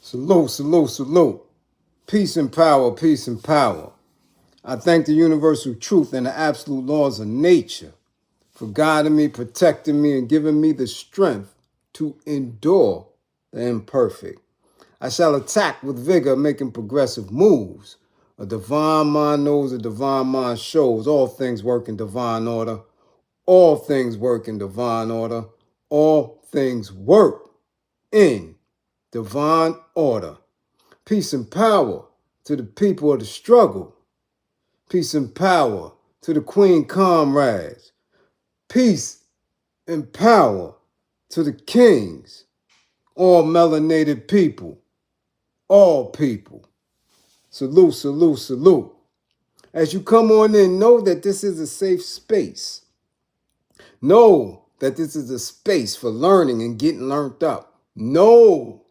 Salute, salute, salute. Peace and power, peace and power. I thank the universal truth and the absolute laws of nature for guiding me, protecting me, and giving me the strength to endure the imperfect. I shall attack with vigor, making progressive moves. A divine mind knows, a divine mind shows. All things work in divine order. All things work in divine order. All things work in divine order. Peace and power to the people of the struggle. Peace and power to the queen comrades. Peace and power to the kings. All melanated people. All people. Salute, salute, salute. As you come on in, know that this is a safe space. Know that this is a space for learning and getting learned up. Know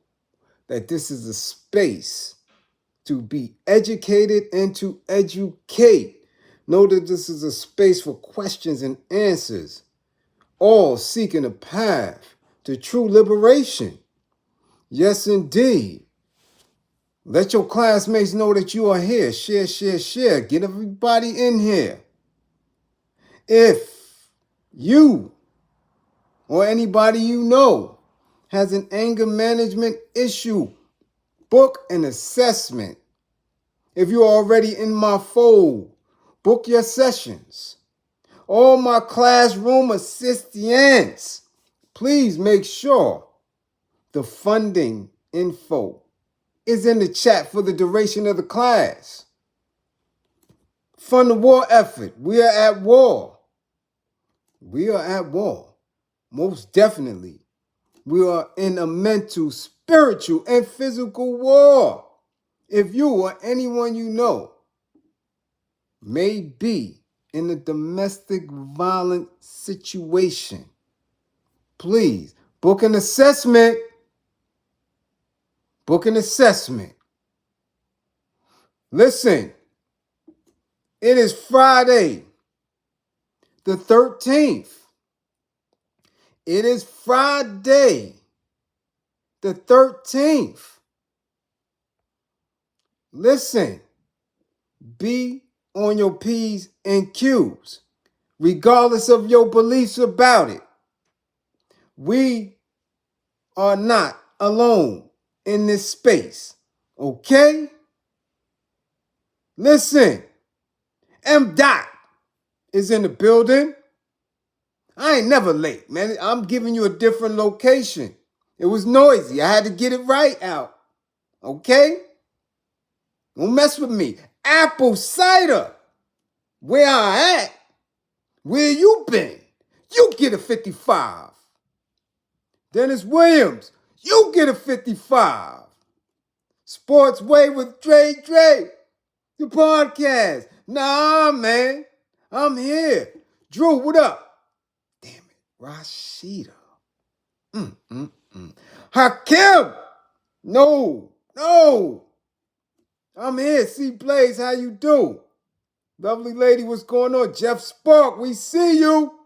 that this is a space to be educated and to educate. Know that this is a space for questions and answers, all seeking a path to true liberation. Yes, indeed. Let your classmates know that you are here. Share, share, share. Get everybody in here. If you or anybody you know has an anger management issue, book an assessment. If you're already in my fold, book your sessions. All my classroom assistants, please make sure the funding info is in the chat for the duration of the class. Fund the war effort. We are at war. We are at war. Most definitely. We are in a mental, spiritual, and physical war. If you or anyone you know may be in a domestic violent situation, please book an assessment. Book an assessment. Listen, it is Friday, the 13th. It is Friday, the 13th. Listen, be on your P's and Q's, regardless of your beliefs about it. We are not alone in this space, okay? Listen, M. Dot is in the building. I ain't never late, man. I'm giving you a different location. It was noisy. I had to get it right out, okay? Don't mess with me. Apple cider. Where I at? Where you been? You get a 55. Dennis Williams, you get a 55. Sports Way with Dre, the podcast. Nah, man, I'm here. Drew, what up? Damn it, Rashida. Hakim, no. I'm here. See, Blaze, how you do? Lovely lady, what's going on? Jeff Spark, we see you.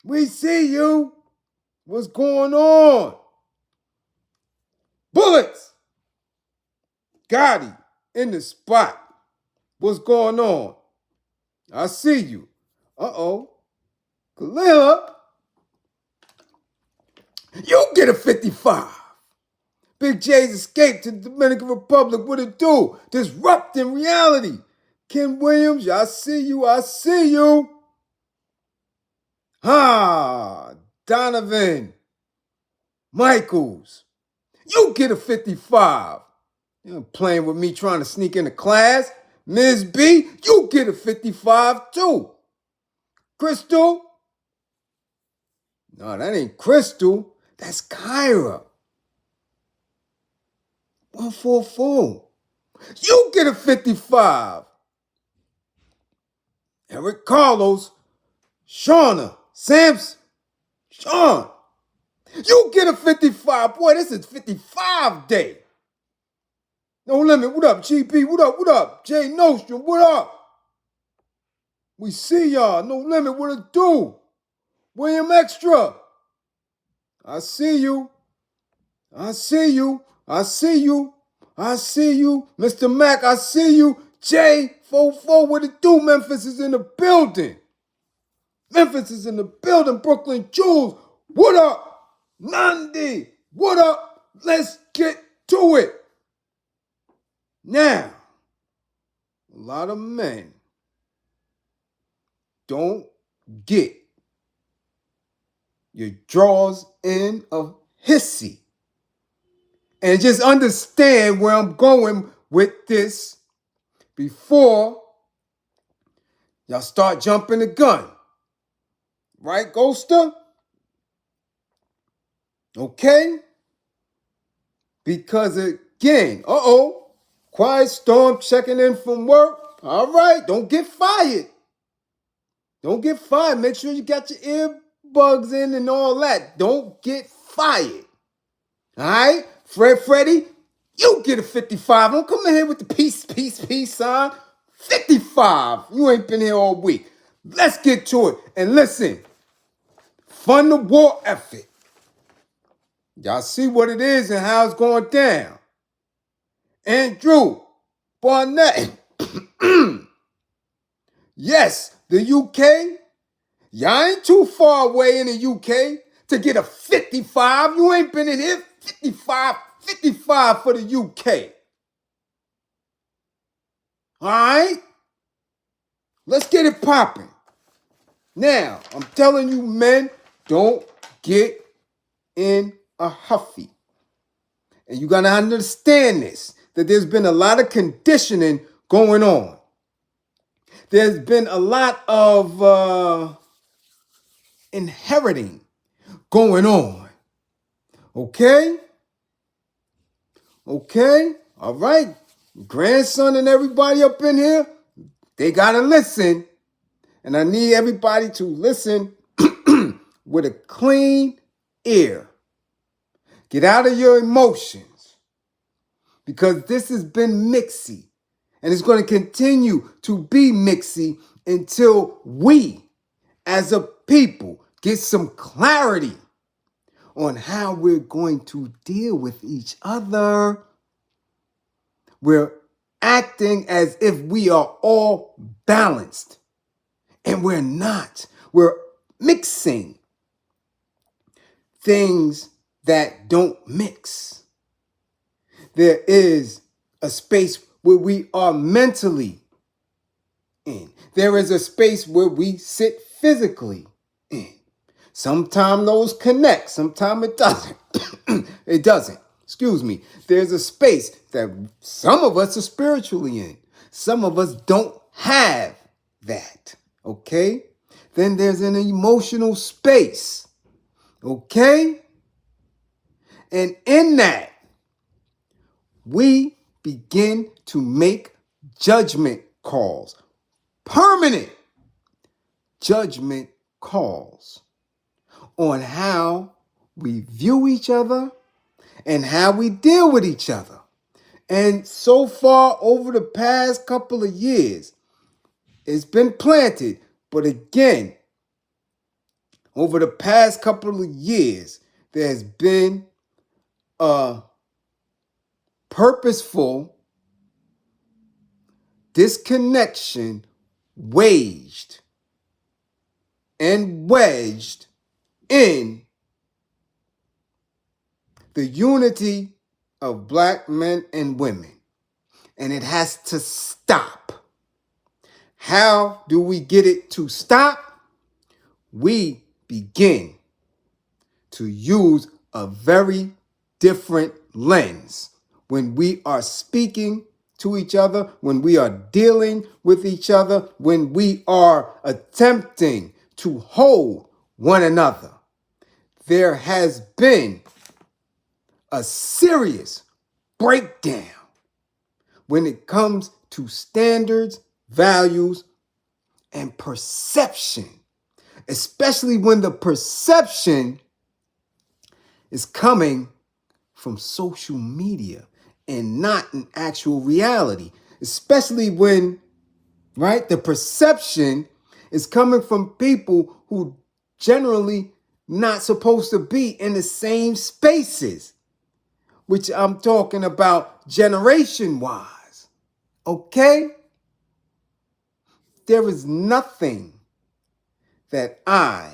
We see you. What's going on? Bullets. Gotti in the spot. What's going on? I see you. Uh-oh. Kalila, you get a 55. Big J's escape to the Dominican Republic. What it do? Disrupting reality. Ken Williams, I see you. I see you. Donovan Michaels, you get a 55. You're playing with me trying to sneak into class. Ms. B, you get a 55 too. Crystal, no, that ain't Crystal. That's Kyra. 144. You get a 55. Eric Carlos, Shauna, Samson, Sean, you get a 55. Boy, this is 55 day. No Limit, what up? GP, what up? Jay Nostrom, what up? We see y'all. No Limit, what it do? William Extra, I see you. I I see you. I see you. Mr. Mac, I see you. J44, what it do? Memphis is in the building. Memphis is in the building. Brooklyn Jules, what up? Nandi, what up? Let's get to it. Now, a lot of men don't get your drawers in a hissy. And just understand where I'm going with this before y'all start jumping the gun. Right, Ghoster? Okay? Because again, quiet storm checking in from work. All right, don't get fired. Don't get fired. Make sure you got your earbuds in and all that. Don't get fired. All right? Freddie, you get a 55. Don't come in here with the peace sign. 55. You ain't been here all week. Let's get to it. And listen, fund the war effort. Y'all see what it is and how it's going down. Andrew Barnett. Yes, the UK. Y'all ain't too far away in the UK to get a 55. You ain't been in here. 55 for the UK. All right? Let's get it popping. Now, I'm telling you, men, don't get in a huffy. And you got to understand this, that there's been a lot of conditioning going on. There's been a lot of inheriting going on. Okay? Okay? All right. Grandson and everybody up in here, they got to listen. And I need everybody to listen with a clean ear. Get out of your emotions. Because this has been MeChee. And it's going to continue to be MeChee until we, as a people, get some clarity on how we're going to deal with each other. We're acting as if we are all balanced. And we're not. We're mixing things that don't mix. There is a space where we are mentally in. There is a space where we sit physically in. Sometimes those connect. Sometimes it doesn't. It doesn't. Excuse me. There's a space that some of us are spiritually in. Some of us don't have that. Okay? Then there's an emotional space. Okay? And in that, we begin to make judgment calls. Permanent judgment calls on how we view each other and how we deal with each other. And so far over the past couple of years, it's been planted. But again, over the past couple of years, there's been a purposeful disconnection waged and wedged in the unity of black men and women. And it has to stop. How do we get it to stop? We begin to use a very different lens when we are speaking to each other, when we are dealing with each other, when we are attempting to hold one another. There has been a serious breakdown when it comes to standards, values, and perception, especially when the perception is coming from social media and not an actual reality, especially when, right, the perception is coming from people who generally not supposed to be in the same spaces. which I'm talking about generation-wise. Okay? There is nothing that I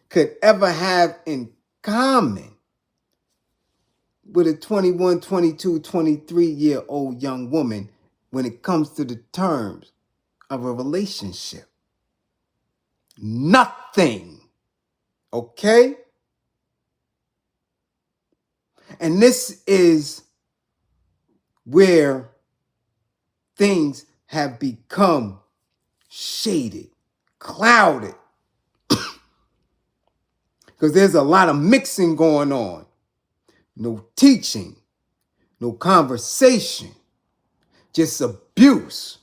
could ever have in common with a 21, 22, 23-year-old young woman when it comes to the terms of a relationship. Nothing. Okay? And this is where things have become shaded, clouded, because there's a lot of mixing going on. No teaching, no conversation, just abuse,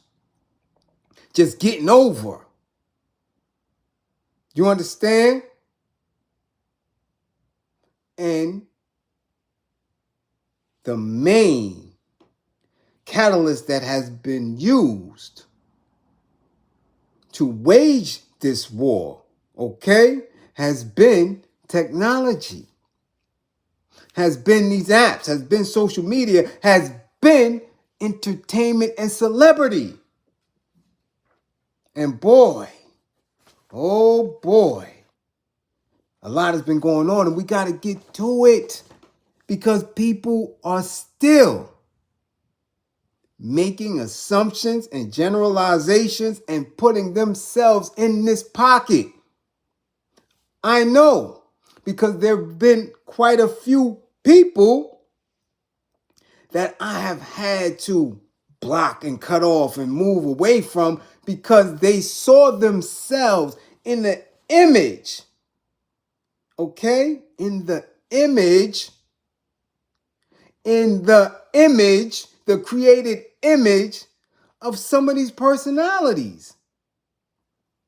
just getting over. You understand? And the main catalyst that has been used to wage this war, okay, has been technology, has been these apps, has been social media, has been entertainment and celebrity. And boy, oh boy, a lot has been going on, and we got to get to it because people are still making assumptions and generalizations and putting themselves in this pocket. I know, because there have been quite a few people that I have had to block and cut off and move away from because they saw themselves in the image, okay? In the image, the created image of some of these personalities.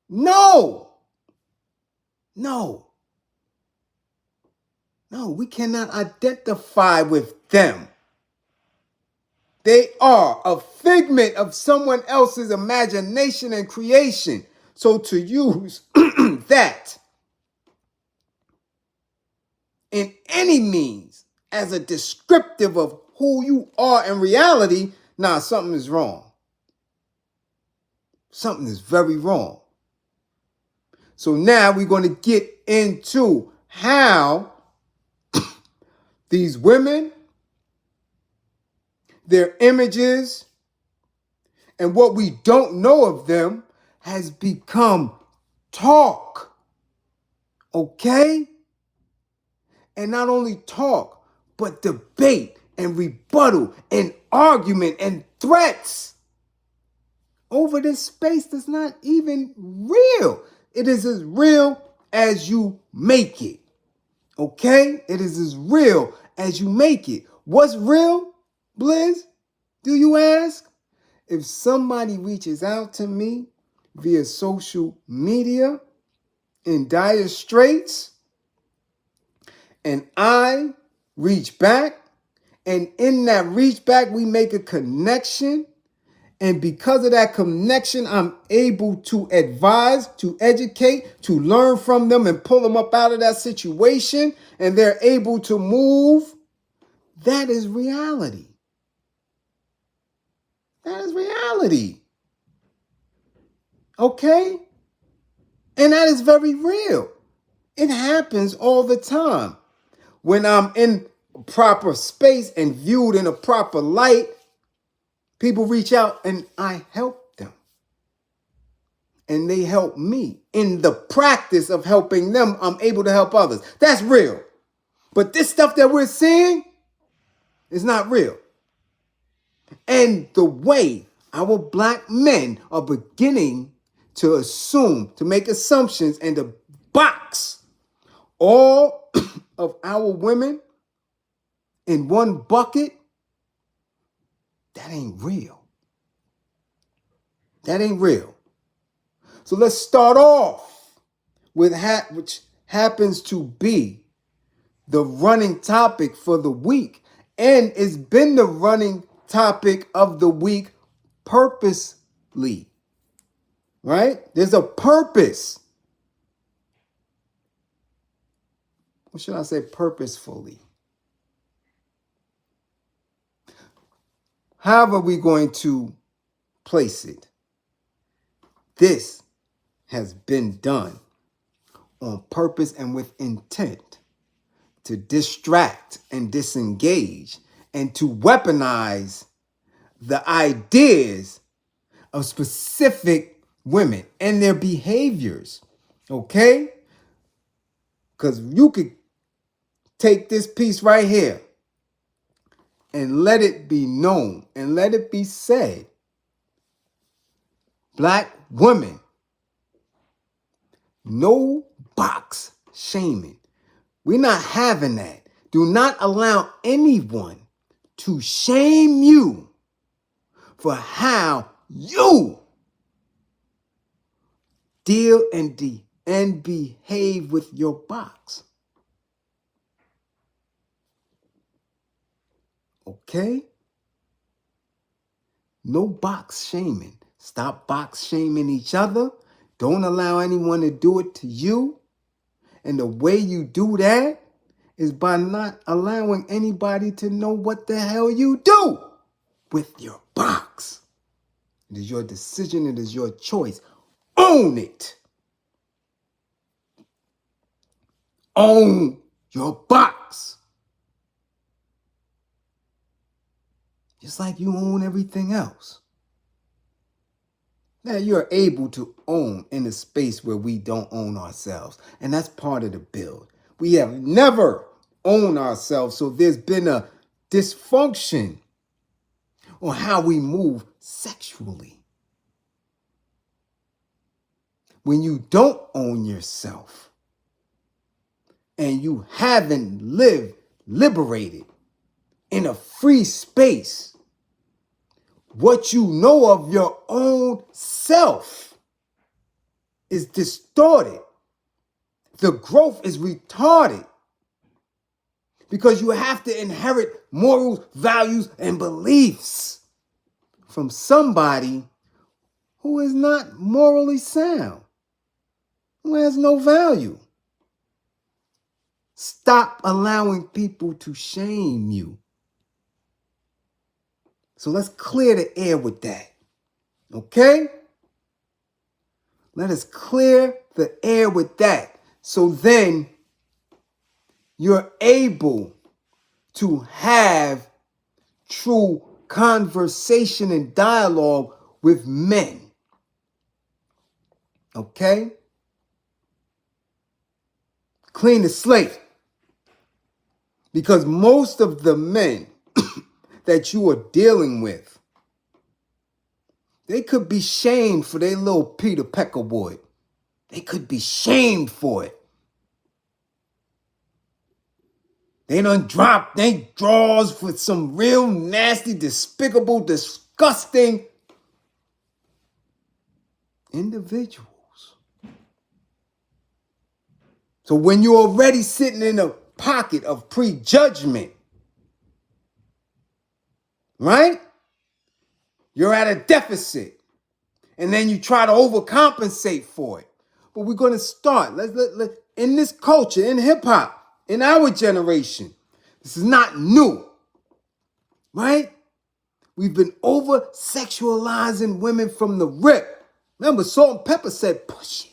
No, we cannot identify with them. They are a figment of someone else's imagination and creation. So to use that in any means as a descriptive of who you are in reality, something is wrong. Something is very wrong. So now we're going to get into how these women, their images, and what we don't know of them has become talk. Okay? And not only talk, but debate and rebuttal and argument and threats over this space that's not even real. It is as real as you make it. Okay? It is as real as you make it. What's real, Bliz? Do you ask? If somebody reaches out to me via social media in dire straits, and I reach back, and in that reach back, we make a connection. And because of that connection, I'm able to advise, to educate, to learn from them and pull them up out of that situation. And they're able to move. That is reality. That is reality. Okay? And that is very real. It happens all the time. When I'm in proper space and viewed in a proper light, people reach out and I help them. And they help me. In the practice of helping them, I'm able to help others. That's real. But this stuff that we're seeing is not real. And the way our black men are beginning to assume, to make assumptions, and to box all of our women in one bucket, that ain't real. That ain't real. So let's start off with which happens to be the running topic for the week. And it's been the running topic of the week purposely. Right? There's a purpose. What should I say? Purposefully. How are we going to place it? This has been done on purpose and with intent to distract and disengage and to weaponize the ideas of specific women and their behaviors. Okay? Because you could take this piece right here and let it be known and let it be said. Black women, no box shaming. We're not having that. Do not allow anyone to shame you for how you deal and behave with your box. Okay? No box shaming. Stop box shaming each other. Don't allow anyone to do it to you. And the way you do that is by not allowing anybody to know what the hell you do with your box. It is your decision. It is your choice. Own it. Own your box. Just like you own everything else. Now you're able to own in a space where we don't own ourselves. And that's part of the build. We have never owned ourselves. So there's been a dysfunction on how we move sexually. When you don't own yourself and you haven't lived liberated in a free space, what you know of your own self is distorted. The growth is retarded because you have to inherit morals, values, and beliefs from somebody who is not morally sound, who has no value. Stop allowing people to shame you. So let's clear the air with that. Okay? Let us clear the air with that. So then you're able to have true conversation and dialogue with men. Okay? Clean the slate. Because most of the men that you are dealing with, they could be shamed for their little Peter Peckerwood. They could be shamed for it. They done dropped their drawers for some real nasty, despicable, disgusting individuals. So when you're already sitting in a pocket of prejudgment, right? You're at a deficit. And then you try to overcompensate for it. But we're going to start. Let's in this culture, in hip-hop, in our generation, this is not new, right? We've been over-sexualizing women from the rip. Remember, Salt and Pepper said, push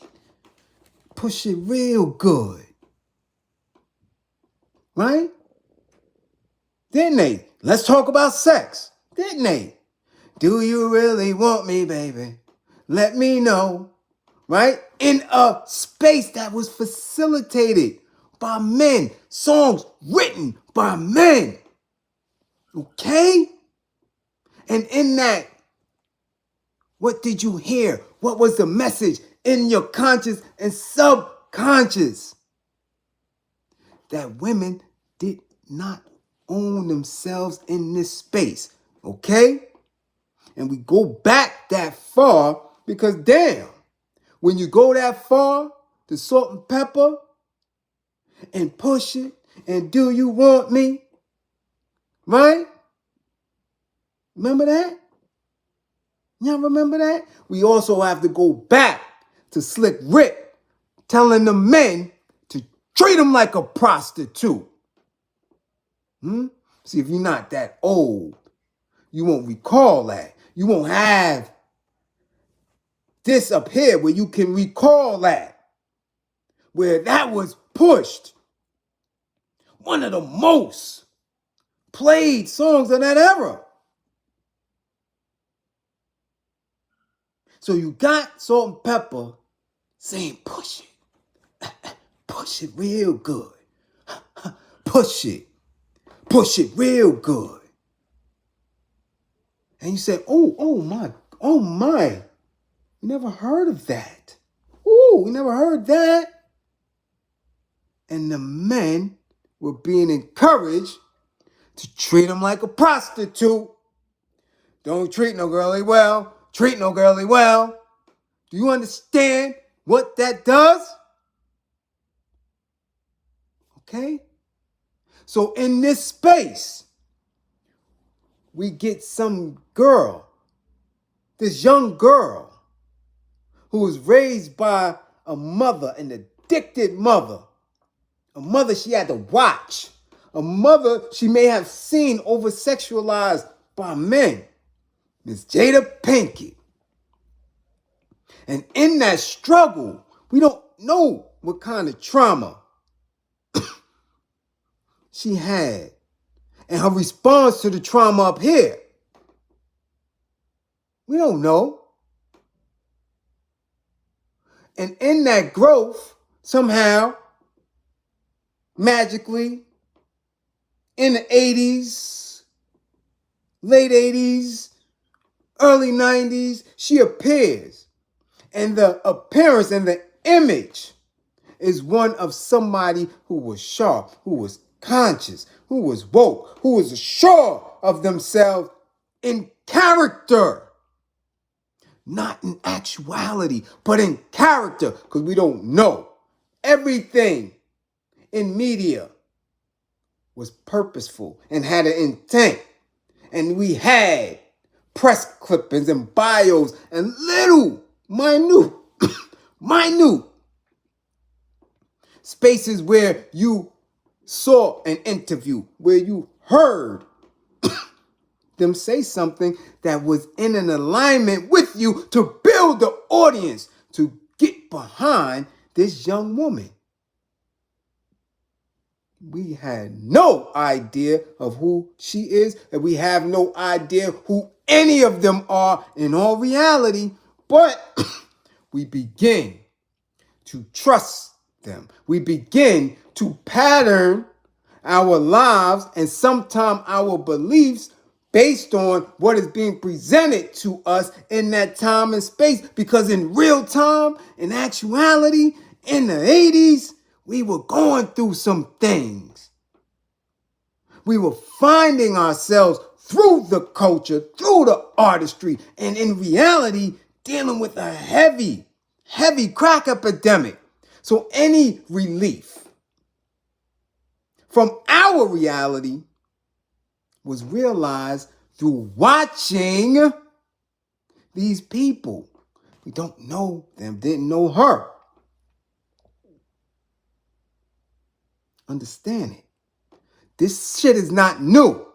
it real good, right? Didn't they? Let's talk about sex, didn't they? Do you really want me, baby? Let me know, right? In a space that was facilitated by men, songs written by men, okay? And in that, what did you hear? What was the message in your conscious and subconscious? That women did not own themselves in this space, okay? And we go back that far because damn, when you go that far to Salt and Pepper and push it and do you want me, right? Remember that? Y'all remember that? We also have to go back to Slick Rick telling the men to treat them like a prostitute. See, if you're not that old, you won't recall that. You won't have this up here where you can recall that, where that was pushed. One of the most played songs of that era. So you got Salt and Pepper saying, push it. Push it real good. Push it. Push it real good. And you say, oh my. We never heard of that. We never heard that. And the men were being encouraged to treat them like a prostitute. Don't treat no girlie well. Treat no girlie well. Do you understand what that does? Okay? So in this space, we get some girl, this young girl, who was raised by a mother, an addicted mother, a mother she had to watch, a mother she may have seen over-sexualized by men, Miss Jada Pinkett. And in that struggle, we don't know what kind of trauma she had and her response to the trauma up here. We don't know. And in that growth, somehow, magically, in the 80s, late 80s, early 90s, she appears. And the appearance and the image is one of somebody who was sharp, who was conscious, who was woke, who was sure of themselves in character. Not in actuality, but in character, because we don't know. Everything in media was purposeful and had an intent. And we had press clippings and bios and little, minute spaces where you saw an interview, where you heard them say something that was in an alignment with you to build the audience to get behind this young woman. We had no idea of who she is, and we have no idea who any of them are in all reality, but we begin to trust them. We begin to pattern our lives and sometimes our beliefs based on what is being presented to us in that time and space. Because in real time, in actuality, in the 80s, we were going through some things. We were finding ourselves through the culture, through the artistry, and in reality, dealing with a heavy crack epidemic. So any relief from our reality was realized through watching these people. We don't know them, didn't know her. Understand it. This shit is not new.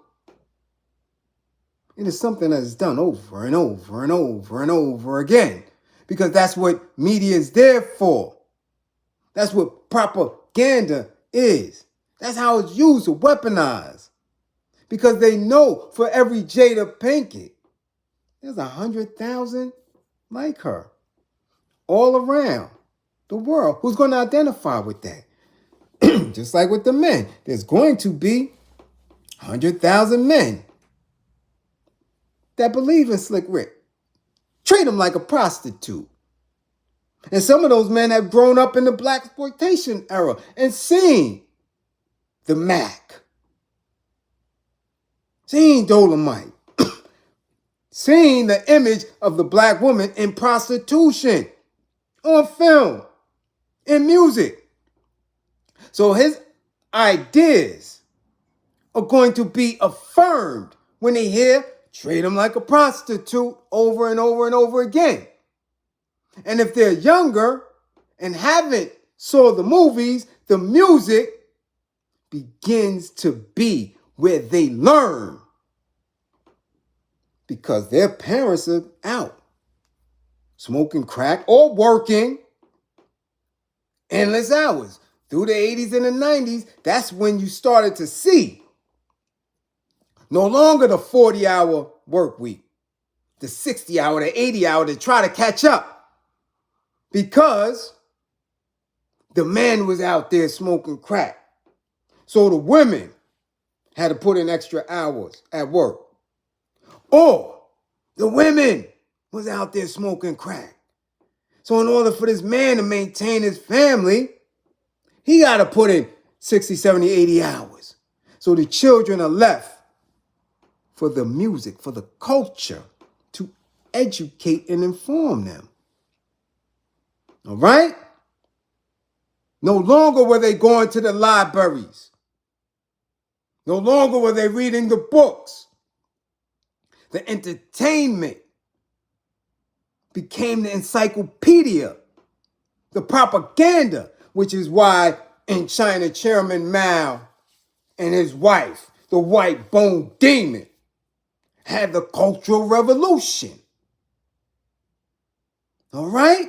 It is something that is done over and over and over and over again. Because that's what media is there for. That's what propaganda is. That's how it's used to weaponize. Because they know for every Jada Pinkett, there's 100,000 like her all around the world who's going to identify with that. Just like with the men, there's going to be 100,000 men that believe in Slick Rick. Treat them like a prostitute. And some of those men have grown up in the blaxploitation era and seen the Mac, seen Dolomite, seen the image of the black woman in prostitution on film, in music. So his ideas are going to be affirmed when they hear treat them like a prostitute over and over and over again. And if they're younger and haven't saw the movies, the music begins to be where they learn because their parents are out smoking crack or working endless hours. Through the 80s and the 90s, that's when you started to see no longer the 40-hour work week, the 60-hour, the 80-hour to try to catch up, because the man was out there smoking crack. So the women had to put in extra hours at work. Or the women was out there smoking crack. So in order for this man to maintain his family, he got to put in 60, 70, 80 hours. So the children are left for the music, for the culture, to educate and inform them. All right? No longer were they going to the libraries. No longer were they reading the books. The entertainment became the encyclopedia, the propaganda, which is why in China, Chairman Mao and his wife, the white bone demon, had the Cultural Revolution. All right?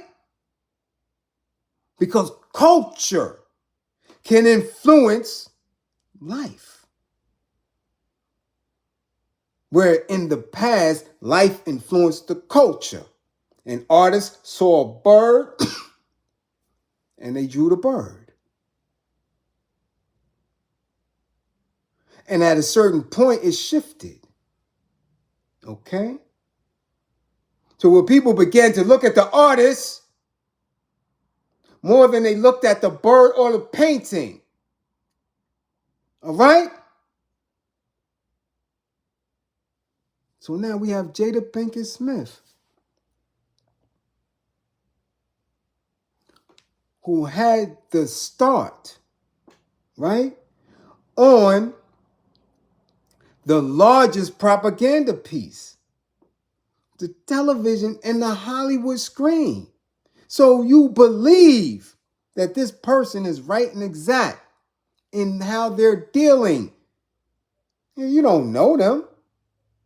Because culture can influence life. Where in the past, life influenced the culture. An artist saw a bird and they drew the bird. And at a certain point, it shifted. Okay? So when people began to look at the artist more than they looked at the bird or the painting. All right? So now we have Jada Pinkett Smith, who had the start, right, on the largest propaganda piece, the television and the Hollywood screen. So you believe that this person is right and exact in how they're dealing. You don't know them.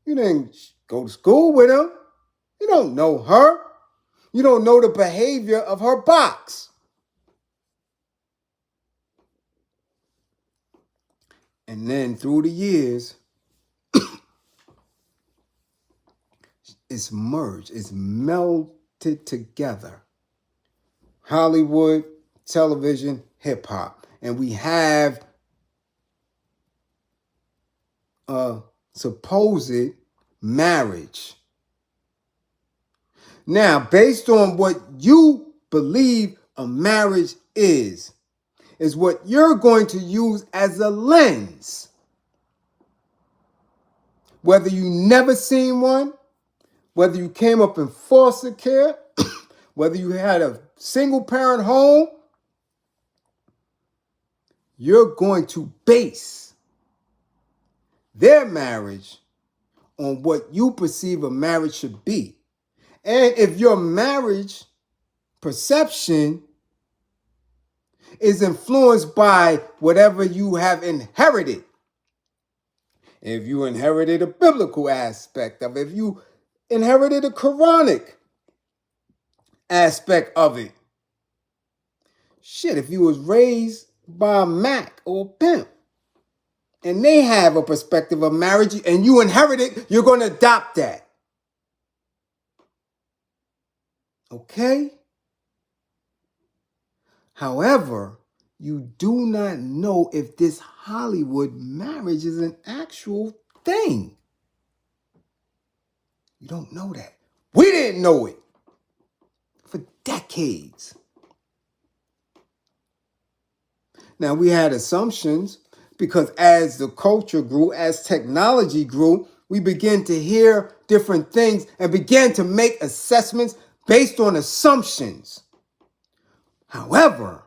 You didn't go to school with them. You don't know her. You don't know the behavior of her box. And then through the years, it's merged, it's melted together. Hollywood, television, hip hop. And we have a supposed marriage. Now, based on what you believe a marriage is what you're going to use as a lens. Whether you never seen one, whether you came up in foster care, whether you had a single parent home, you're going to base their marriage on what you perceive a marriage should be. And if your marriage perception is influenced by whatever you have inherited, if you inherited a biblical aspect of it, if you inherited a Quranic aspect of it, shit, if you was raised by a Mac or a pimp, and they have a perspective of marriage, and you inherit it, you're going to adopt that. Okay? However, you do not know if this Hollywood marriage is an actual thing. You don't know that. We didn't know it for decades. Now, we had assumptions because as the culture grew, as technology grew, we began to hear different things and began to make assessments based on assumptions. However,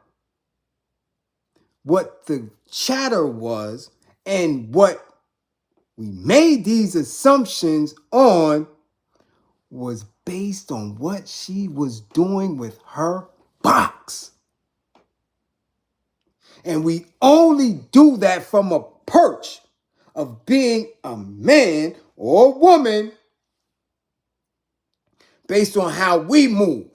what the chatter was and what we made these assumptions on was based on what she was doing with her box. And we only do that from a perch of being a man or a woman based on how we move,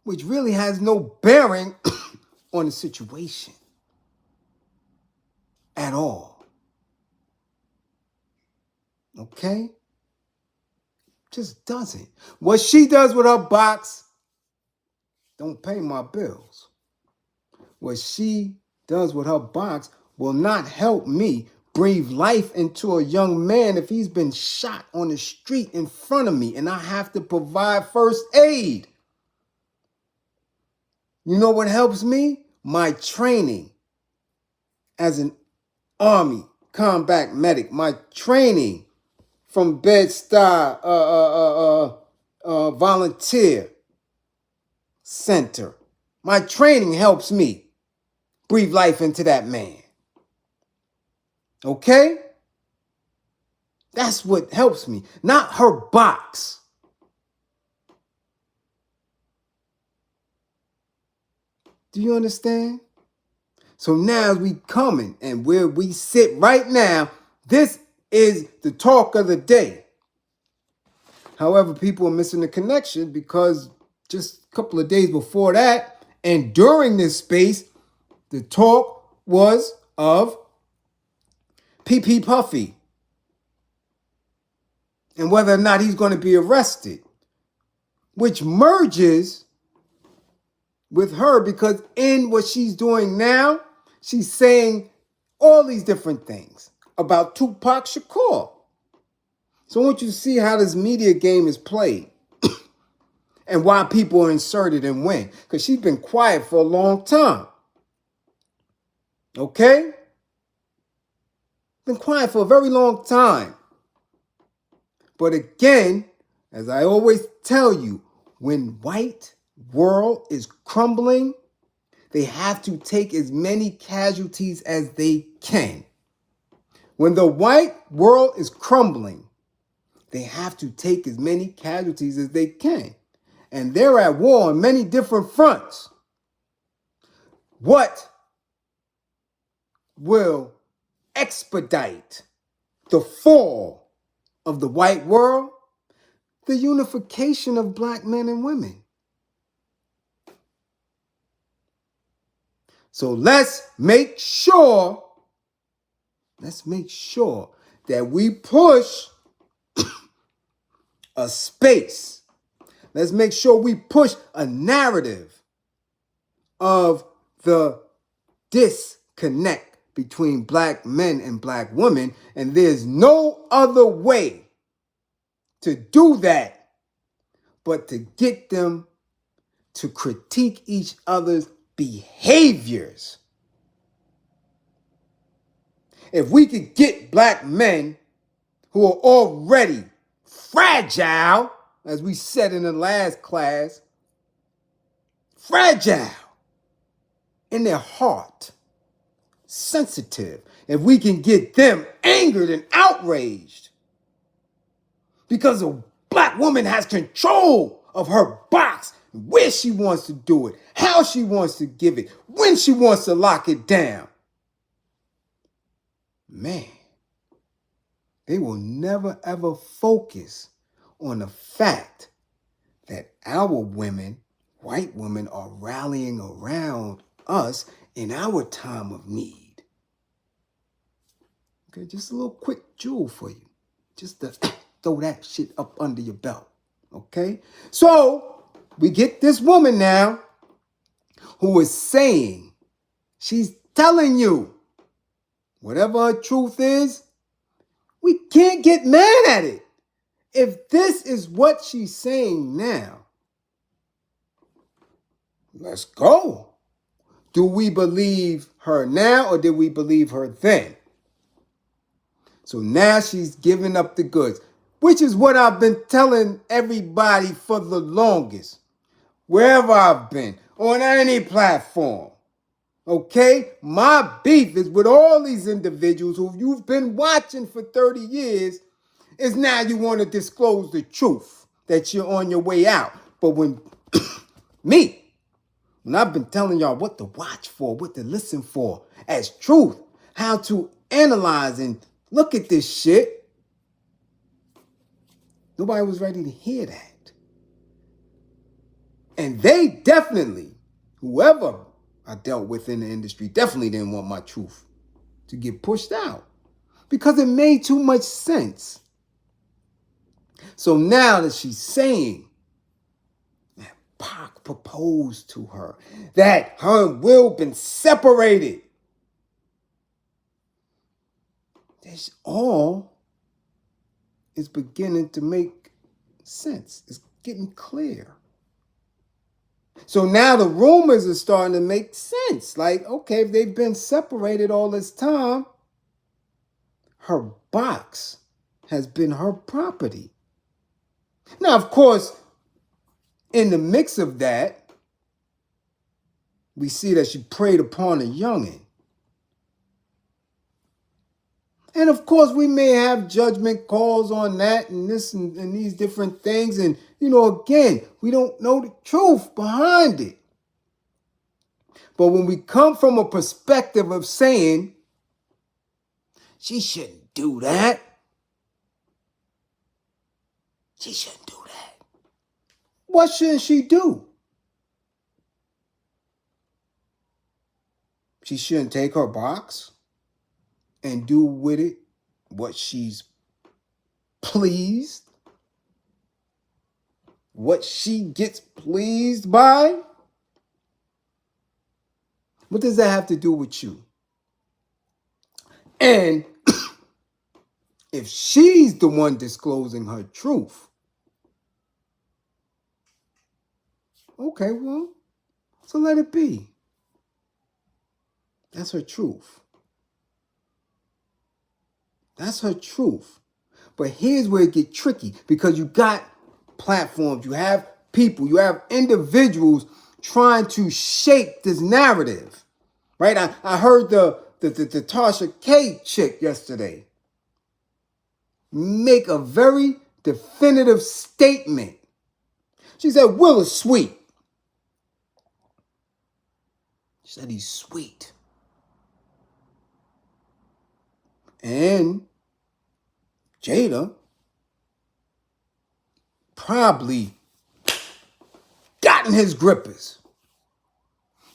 which really has no bearing on the situation at all. Okay? Just doesn't. What she does with her box don't pay my bills. What she does with her box will not help me breathe life into a young man if he's been shot on the street in front of me and I have to provide first aid. You know what helps me? My training as an Army combat medic, my training from Bed-Stuy volunteer center. My training helps me breathe life into that man. Okay? That's what helps me, not her box. Do you understand? So now as we coming and where we sit right now, this is the talk of the day. However, people are missing the connection because just a couple of days before that and during this space, the talk was of P.P. Puffy and whether or not he's going to be arrested, which merges with her because in what she's doing now, she's saying all these different things about Tupac Shakur. So I want you to see how this media game is played and why people are inserted and when. Because she's been quiet for a long time. Okay? Been quiet for a very long time. But again, as I always tell you, when white world is crumbling, they have to take as many casualties as they can. When the white world is crumbling, they have to take as many casualties as they can. And they're at war on many different fronts. What will expedite the fall of the white world? The unification of black men and women. So let's make sure that we push a space. Let's make sure we push a narrative of the disconnect between black men and black women. And there's no other way to do that but to get them to critique each other's behaviors. If we could get black men who are already fragile, as we said in the last class, fragile in their heart, sensitive, if we can get them angered and outraged because a black woman has control of her box, where she wants to do it, how she wants to give it, when she wants to lock it down. Man, they will never ever focus on the fact that our women, white women, are rallying around us in our time of need. Okay, just a little quick jewel for you. Just to throw that shit up under your belt. Okay? So, we get this woman now who is saying, she's telling you, whatever her truth is, we can't get mad at it. If this is what she's saying now, let's go. Do we believe her now or did we believe her then? So now she's giving up the goods, which is what I've been telling everybody for the longest. Wherever I've been, on any platform. Okay? My beef is with all these individuals who you've been watching for 30 years is now you want to disclose the truth that you're on your way out. But when when I've been telling y'all what to watch for, what to listen for as truth, how to analyze and look at this shit, Nobody was ready to hear that. And they definitely, whoever I dealt with in the industry, definitely didn't want my truth to get pushed out because it made too much sense. So now that she's saying that Pac proposed to her, that her and Will been separated, this all is beginning to make sense. It's getting clear. So now the rumors are starting to make sense. Like, okay, if they've been separated all this time, her box has been her property. Now, of course, in the mix of that, we see that she preyed upon a youngin'. And of course, we may have judgment calls on that and this and these different things. And, again, we don't know the truth behind it. But when we come from a perspective of saying, she shouldn't do that. She shouldn't do that. What should she do? She shouldn't take her box and do with it what she's pleased, what she gets pleased by. What does that have to do with you? And if she's the one disclosing her truth, okay, well, so let it be. That's her truth. That's her truth. But here's where it gets tricky, because you got platforms, you have people, you have individuals trying to shape this narrative, right? I heard the Tasha K chick yesterday make a very definitive statement. She said, Will is sweet. She said he's sweet. And Jada probably gotten his grippers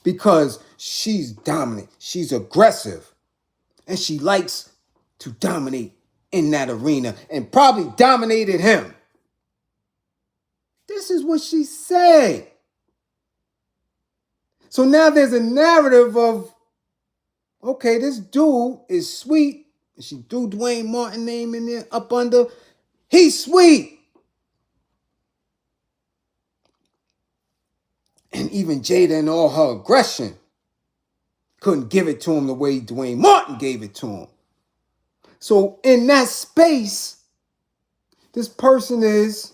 because she's dominant, she's aggressive, and she likes to dominate in that arena and probably dominated him. This is what she said. So now there's a narrative of, okay, this dude is sweet. She threw Dwayne Martin name in there up under. He's sweet. And even Jada and all her aggression couldn't give it to him the way Dwayne Martin gave it to him. So in that space, this person is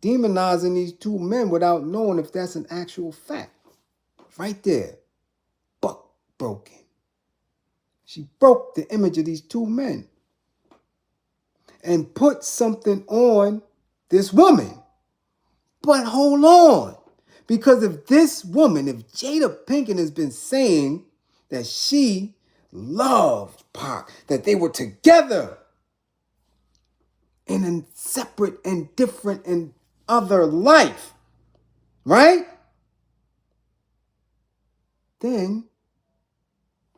demonizing these two men without knowing if that's an actual fact. Right there. Buck broken. She broke the image of these two men and put something on this woman. But hold on. Because if this woman, if Jada Pinkett has been saying that she loved Pac, that they were together in a separate and different and other life, right? Then,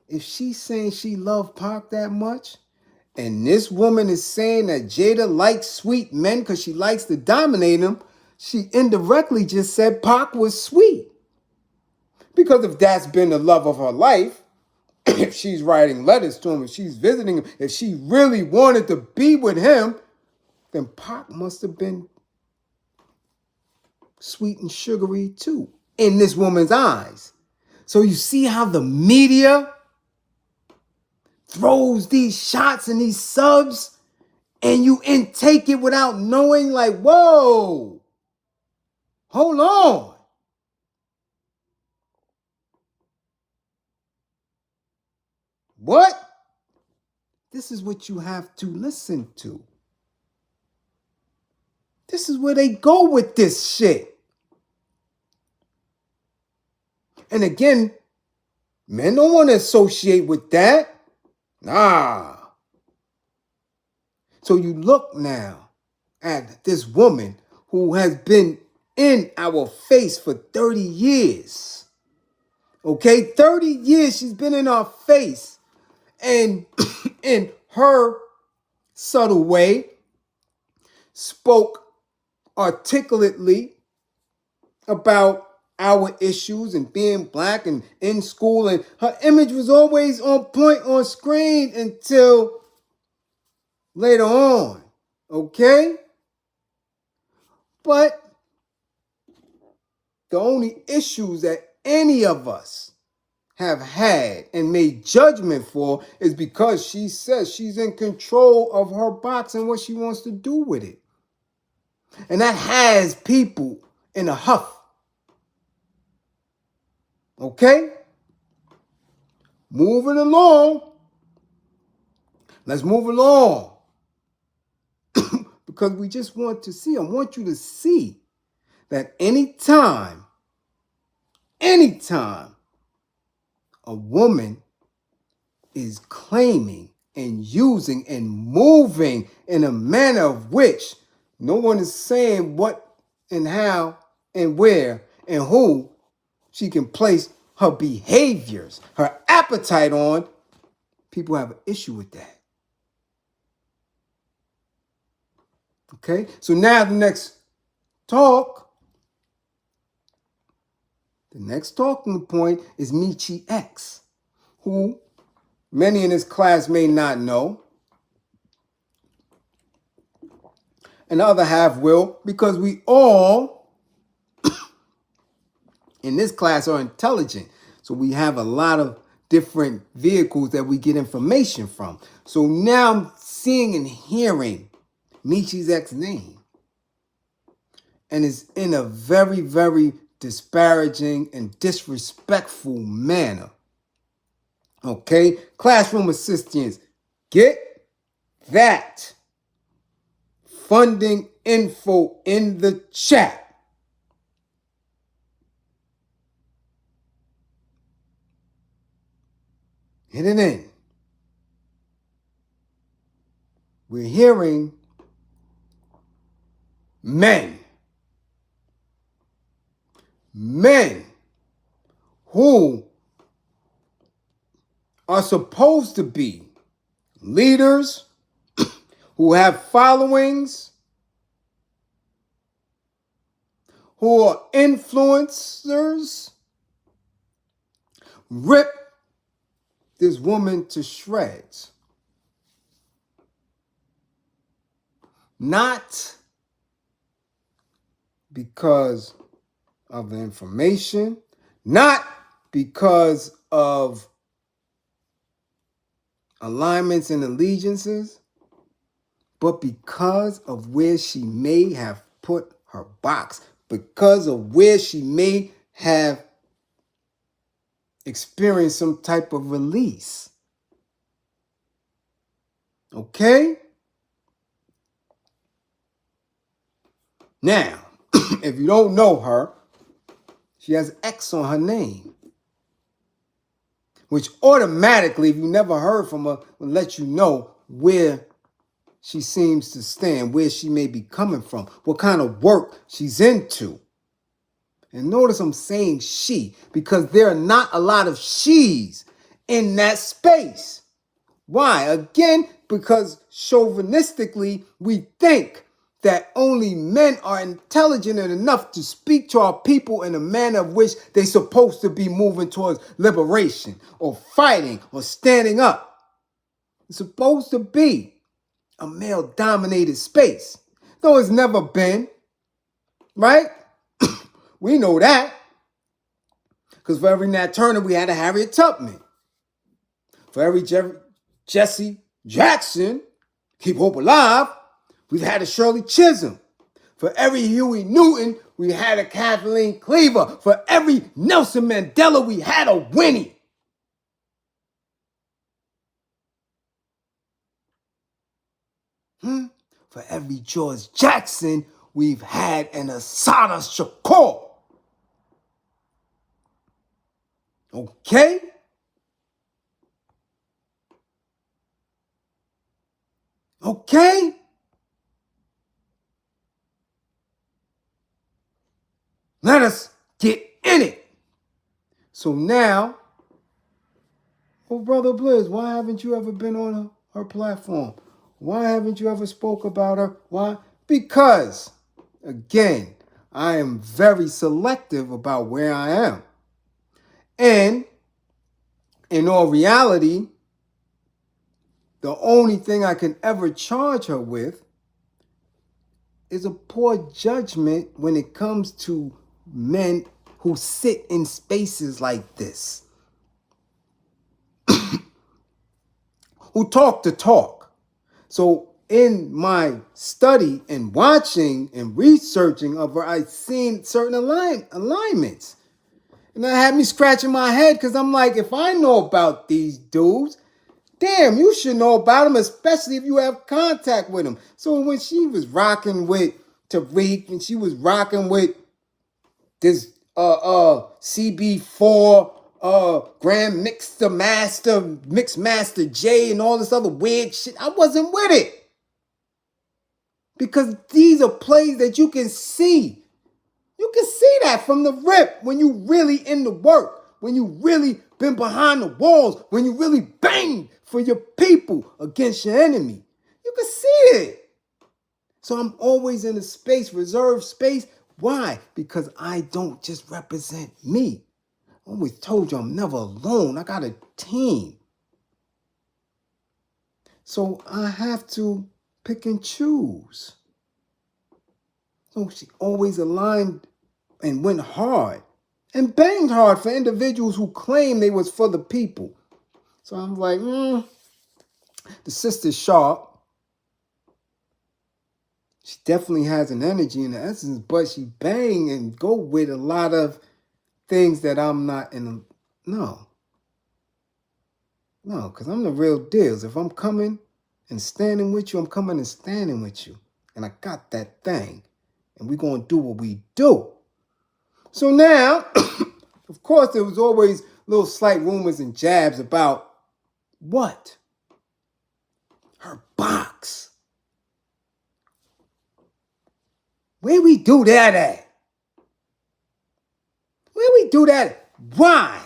if she's saying she loved Pac that much, and this woman is saying that Jada likes sweet men because she likes to dominate them, she indirectly just said Pac was sweet. Because if that's been the love of her life, if she's writing letters to him, if she's visiting him, if she really wanted to be with him, then Pac must have been sweet and sugary too, in this woman's eyes. So you see how the media throws these shots and these subs, and you intake it without knowing, like, whoa, hold on. What? This is what you have to listen to. This is where they go with this shit. And again, men don't want to associate with that. Nah. So you look now at this woman who has been in our face for 30 years. Okay, 30 years she's been in our face. And in her subtle way, spoke articulately about our issues and being black and in school. And her image was always on point on screen until later on. Okay? But the only issues that any of us have had and made judgment for is because she says she's in control of her box and what she wants to do with it. And that has people in a huff. Okay? Moving along. Let's move along. Because we just want to see, I want you to see that anytime a woman is claiming and using and moving in a manner of which no one is saying what and how and where and who she can place her behaviors, her appetite on, people have an issue with that. Okay? So now the next talking point is MeChee X, who many in this class may not know, and the other half will, because we all in this class are intelligent. So we have a lot of different vehicles that we get information from. So now I'm seeing and hearing MeChee's X name. And it's in a very, very disparaging and disrespectful manner. Okay? Classroom assistants, get that funding info in the chat. Hit it in. We're hearing men who are supposed to be leaders, who have followings, who are influencers, rip this woman to shreds. Not because of the information, not because of alignments and allegiances, but because of where she may have put her box, because of where she may have experienced some type of release. Okay? Now, if you don't know her, she has X on her name, which automatically, if you never heard from her, will let you know where she seems to stand, where she may be coming from, what kind of work she's into. And notice I'm saying she, because there are not a lot of she's in that space. Why? Again, because chauvinistically, we think that only men are intelligent enough to speak to our people in a manner of which they're supposed to be moving towards liberation or fighting or standing up. It's supposed to be a male-dominated space, though it's never been, right? We know that, because for every Nat Turner, we had a Harriet Tubman. For every Jesse Jackson, keep hope alive, we've had a Shirley Chisholm. For every Huey Newton, we had a Kathleen Cleaver. For every Nelson Mandela, we had a Winnie. For every George Jackson, we've had an Asada Shakur. Okay? Okay? let us get in it. So now, well, Brother Bliz, why haven't you ever been on her platform? Why haven't you ever spoke about her? Why? Because, again, I am very selective about where I am. And in all reality, the only thing I can ever charge her with is a poor judgment when it comes to men who sit in spaces like this, who talk the talk. So in my study and watching and researching of her, I've seen certain alignments. And that had me scratching my head because I'm like, if I know about these dudes, damn, you should know about them, especially if you have contact with them. So when she was rocking with Tariq and she was rocking with this CB4 Grand Mixed Master J and all this other weird shit, I wasn't with it. Because these are plays that you can see. You can see that from the rip when you really in the work, when you really been behind the walls, when you really banged for your people against your enemy. You can see it. So I'm always in a space, reserved space. Why? Because I don't just represent me. I always told you I'm never alone. I got a team. So I have to pick and choose. So she always aligned and went hard and banged hard for individuals who claim they was for the people. So I'm like, the sister's sharp. She definitely has an energy and an essence, but she bang and go with a lot of things that I'm not in. No, because I'm the real deals. If I'm coming and standing with you, I'm coming and standing with you. And I got that thing. And we're going to do what we do. So now, of course, there was always little slight rumors and jabs about what? Her box. Where we do that at? Where we do that at? Why?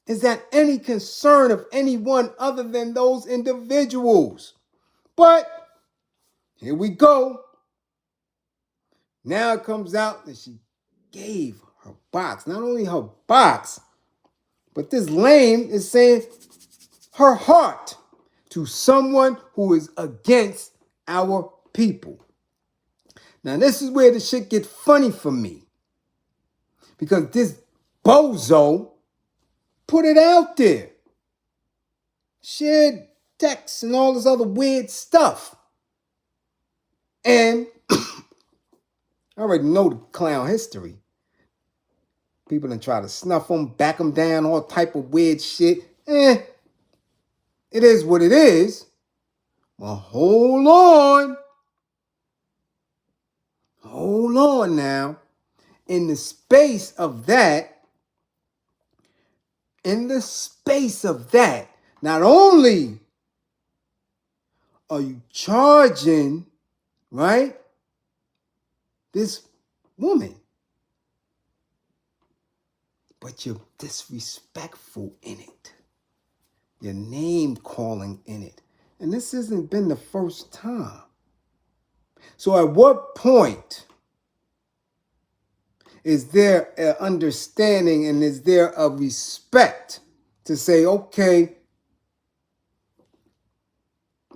Is that any concern of anyone other than those individuals? But here we go. Now it comes out that she gave her box. Not only her box, but this lame is saying her heart to someone who is against our people. Now this is where the shit get funny for me. Because this bozo put it out there. Shared texts and all this other weird stuff. And I already know the clown history. People done try to snuff them, back them down, all type of weird shit. It is what it is. Well, hold on. Hold on now. In the space of that, not only are you charging, right, this woman, but you're disrespectful in it. You're name calling in it. And this hasn't been the first time. So at what point is there an understanding and is there a respect to say, okay,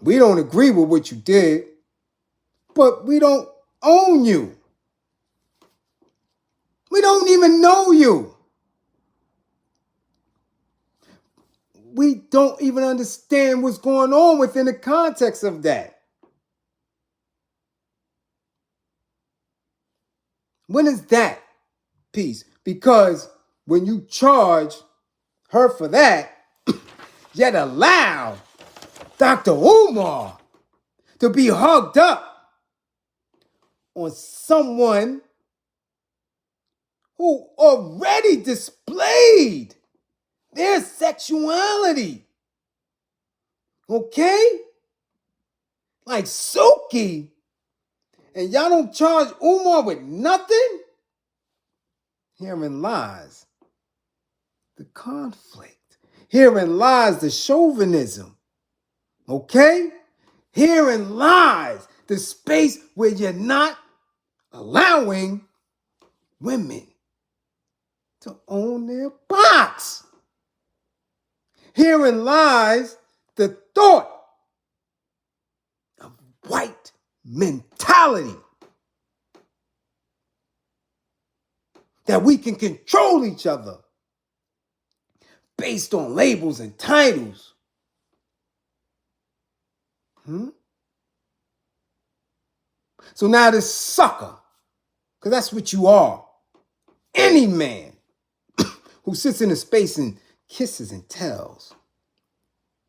we don't agree with what you did, but we don't own you. We don't even know you. We don't even understand what's going on within the context of that. When is that piece? Because when you charge her for that, yet allow Dr. Umar to be hugged up on someone who already displayed their sexuality. Okay? Like Suki. And y'all don't charge Umar with nothing? Herein lies the conflict. Herein lies the chauvinism. Okay? Herein lies the space where you're not allowing women to own their box. Herein lies the thought of white mentality that we can control each other based on labels and titles. So now this sucker, because that's what you are, any man who sits in a space and kisses and tells,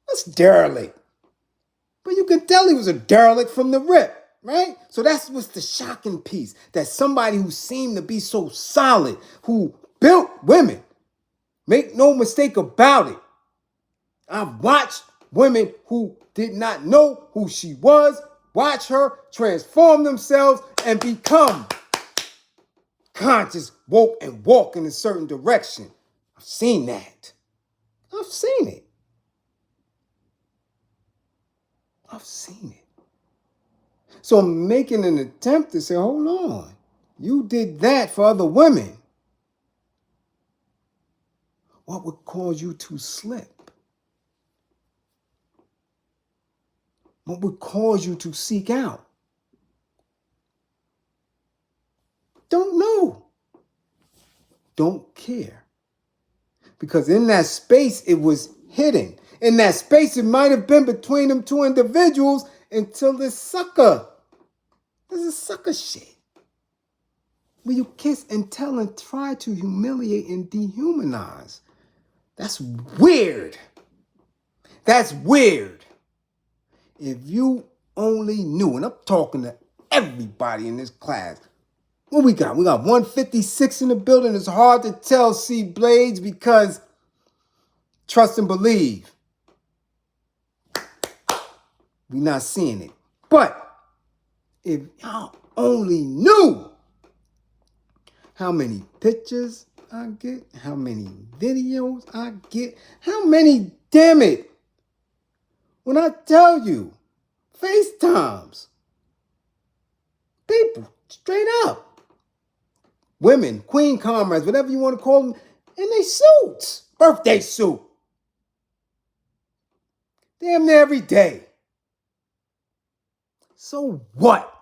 that's derelict. But you can tell he was a derelict from the rip, right? So that's what's the shocking piece, that somebody who seemed to be so solid, who built women, make no mistake about it. I've watched women who did not know who she was, watch her transform themselves and become conscious, woke, and walk in a certain direction. I've seen that. I've seen it. I've seen it. So I'm making an attempt to say, hold on. You did that for other women. What would cause you to slip? What would cause you to seek out? Don't know. Don't care. Because in that space, it was hidden. In that space, it might have been between them two individuals until this sucker. This is sucker shit. Where you kiss and tell and try to humiliate and dehumanize. That's weird. That's weird. If you only knew, and I'm talking to everybody in this class. What we got? We got 156 in the building. It's hard to tell, see Blades, because trust and believe. We're not seeing it. But if y'all only knew how many pictures I get, how many videos I get, how many, damn it, when I tell you, FaceTimes, people, straight up, women, queen comrades, whatever you want to call them, in their suits, birthday suit, damn near every day. So what?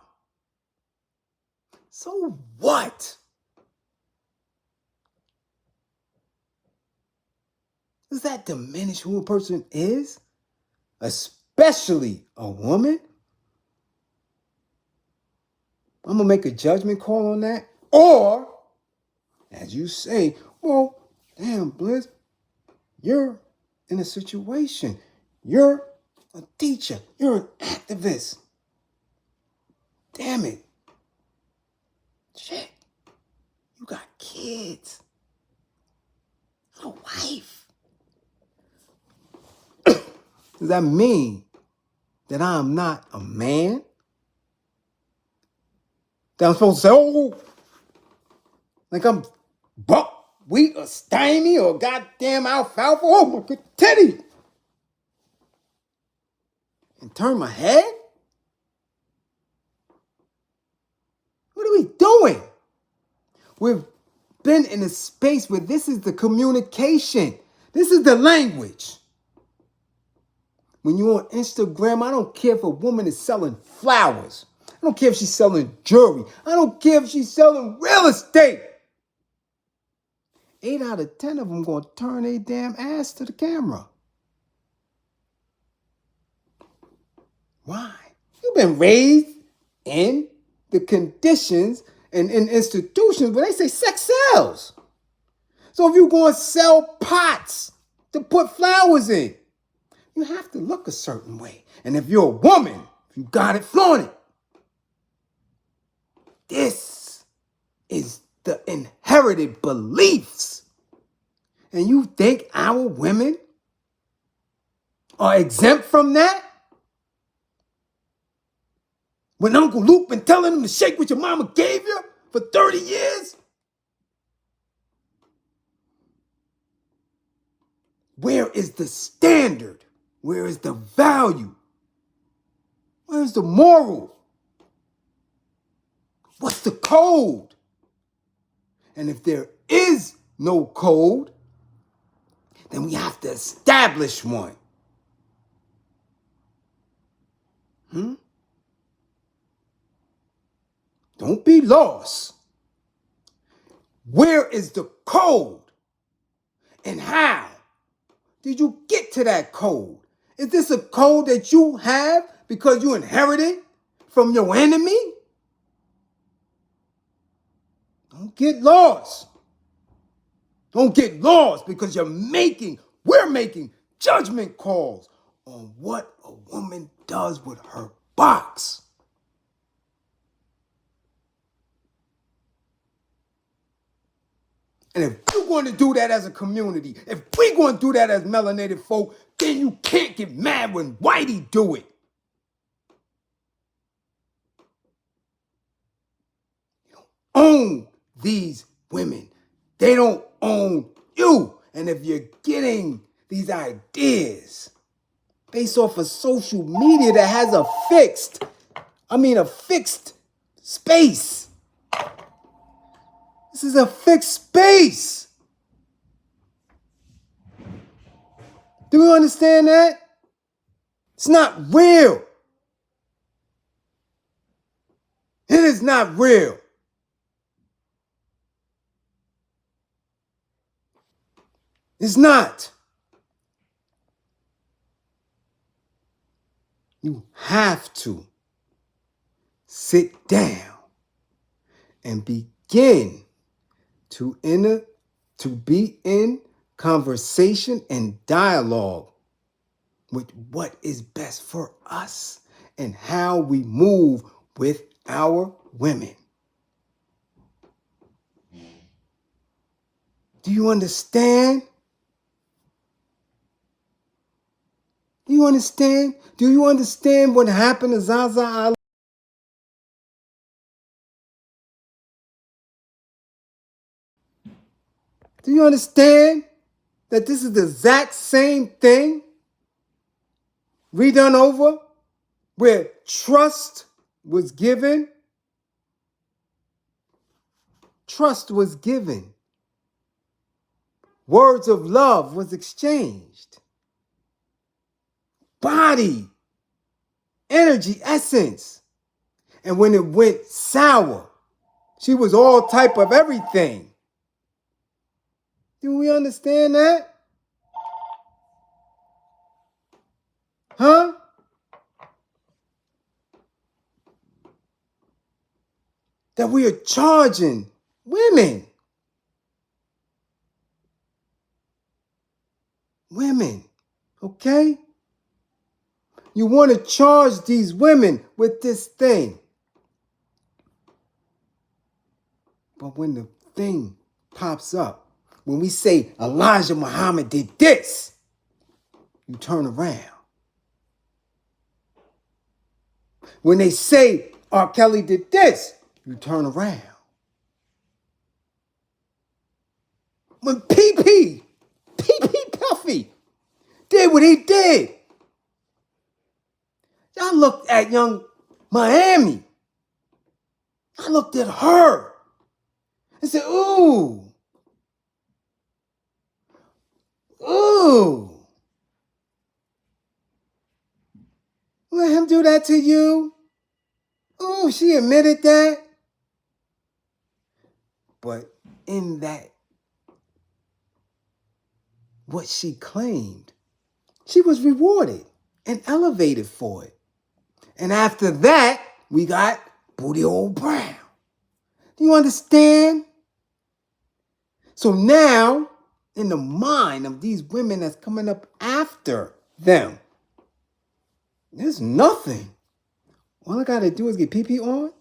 So what? Does that diminish who a person is? Especially a woman? I'm going to make a judgment call on that. Or, as you say, well, damn, Bliz, you're in a situation. You're a teacher. You're an activist. Damn it. Shit. You got kids. A wife. Does that mean that I'm not a man? That I'm supposed to say, oh, like I'm buckwheat or stymie or goddamn alfalfa? Oh, my good teddy. And turn my head? What are we doing? We've been in a space where this is the communication. This is the language. When you're on Instagram, I don't care if a woman is selling flowers. I don't care if she's selling jewelry. I don't care if she's selling real estate. 8 out of 10 of them going to turn their damn ass to the camera. Why? You've been raised in the conditions and in institutions where they say sex sells. So if you're going to sell pots to put flowers in, you have to look a certain way. And if you're a woman, you got it, flaunt it. This is the inherited beliefs. And you think our women are exempt from that? When Uncle Luke been telling them to shake what your mama gave you for 30 years? Where is the standard? Where is the value? Where is the moral? What's the code? And if there is no code, then we have to establish one. Don't be lost. Where is the code? And how did you get to that code? Is this a code that you have because you inherited from your enemy? Don't get lost. Don't get lost because we're making judgment calls on what a woman does with her box. And if you're going to do that as a community, if we're going to do that as melanated folk, then you can't get mad when whitey do it. You don't own these women. They don't own you. And if you're getting these ideas based off of social media that has a fixed space. This is a fixed space. Do you understand that? It's not real. It is not real. It's not. You have to sit down and begin to be in conversation and dialogue with what is best for us and how we move with our women. Do you understand? Do you understand? Do you understand what happened to Zaza Ali? Do you understand that this is the exact same thing redone over, where trust was given? Trust was given. Words of love was exchanged. Body, energy, essence. And when it went sour, she was all type of everything. Do we understand that? Huh? That we are charging women. Women, okay? You want to charge these women with this thing. But when the thing pops up, when we say Elijah Muhammad did this, you turn around. When they say R. Kelly did this, you turn around. When P.P. Puffy did what he did, y'all looked at young Miami. I looked at her and said, ooh, let him do that to you? Ooh, she admitted that. But in that, what she claimed, she was rewarded and elevated for it. And after that, we got Booty Old Brown. Do you understand? So now, in the mind of these women that's coming up after them, there's nothing. All I gotta do is get PP on.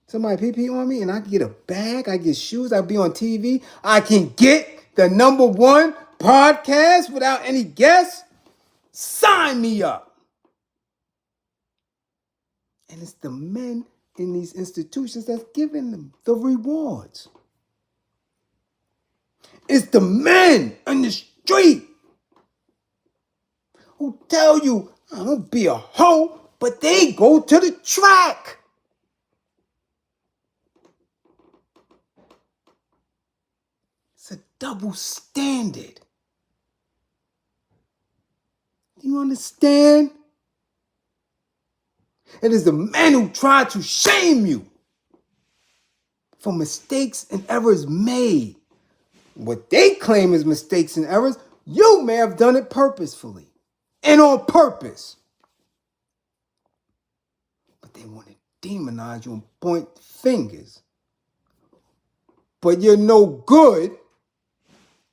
Somebody PP on me and I can get a bag, I get shoes, I'll be on TV. I can get the #1 podcast without any guests. Sign me up. And it's the men in these institutions that's giving them the rewards. It's the men on the street who tell you, don't be a hoe, but they go to the track. It's a double standard. Do you understand? It is the men who try to shame you for mistakes and errors made. What they claim is mistakes and errors, you may have done it purposefully and on purpose. But they want to demonize you and point fingers. But you're no good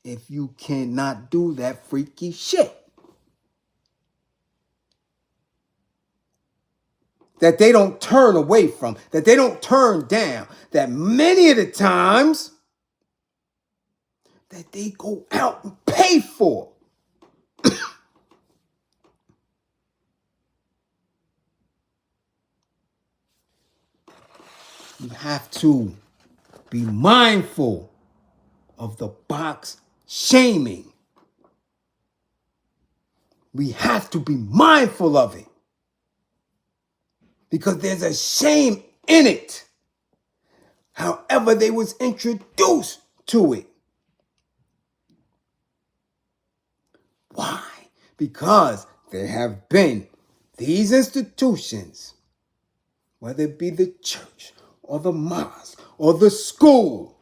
if you cannot do that freaky shit that they don't turn away from, that they don't turn down, that many of the times that they go out and pay for. You have to be mindful of the box shaming. We have to be mindful of it because there's a shame in it. However, they was introduced to it. Why? Because there have been these institutions, whether it be the church or the mosque or the school,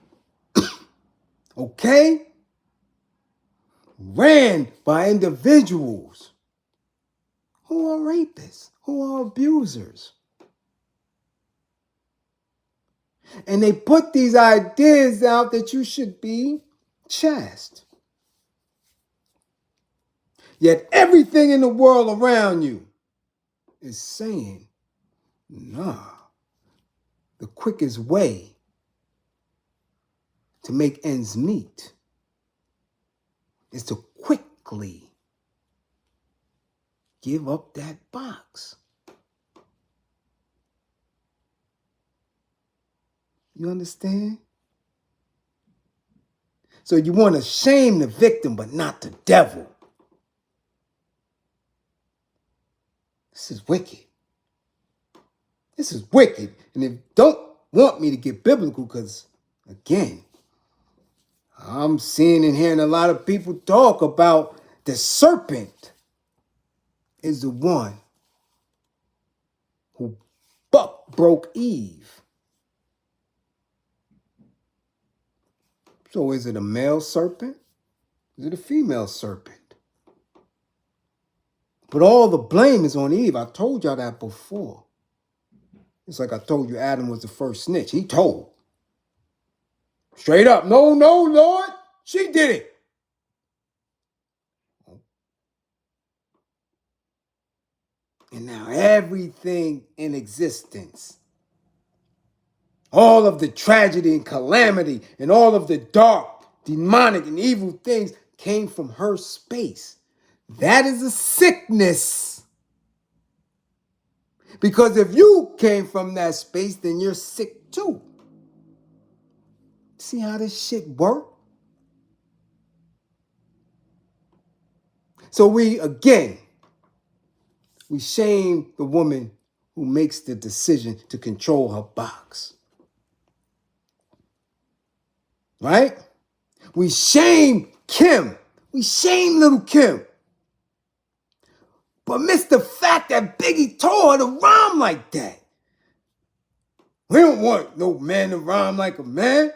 okay? Ran by individuals who are rapists, who are abusers. And they put these ideas out that you should be chaste. Yet everything in the world around you is saying, nah, the quickest way to make ends meet is to quickly give up that box. You understand? So you want to shame the victim, but not the devil. This is wicked. This is wicked. And if you don't want me to get biblical, because, again, I'm seeing and hearing a lot of people talk about the serpent is the one who broke Eve. So is it a male serpent? Is it a female serpent? But all the blame is on Eve. I told y'all that before. It's like I told you Adam was the first snitch. He told. Straight up, no, Lord, she did it. And now everything in existence, all of the tragedy and calamity and all of the dark, demonic and evil things came from her space. That is a sickness. Because if you came from that space, then you're sick too. See how this shit works? So we shame the woman who makes the decision to control her box. Right? We shame Kim. We shame little Kim. But miss the fact that Biggie told her to rhyme like that. We don't want no man to rhyme like a man.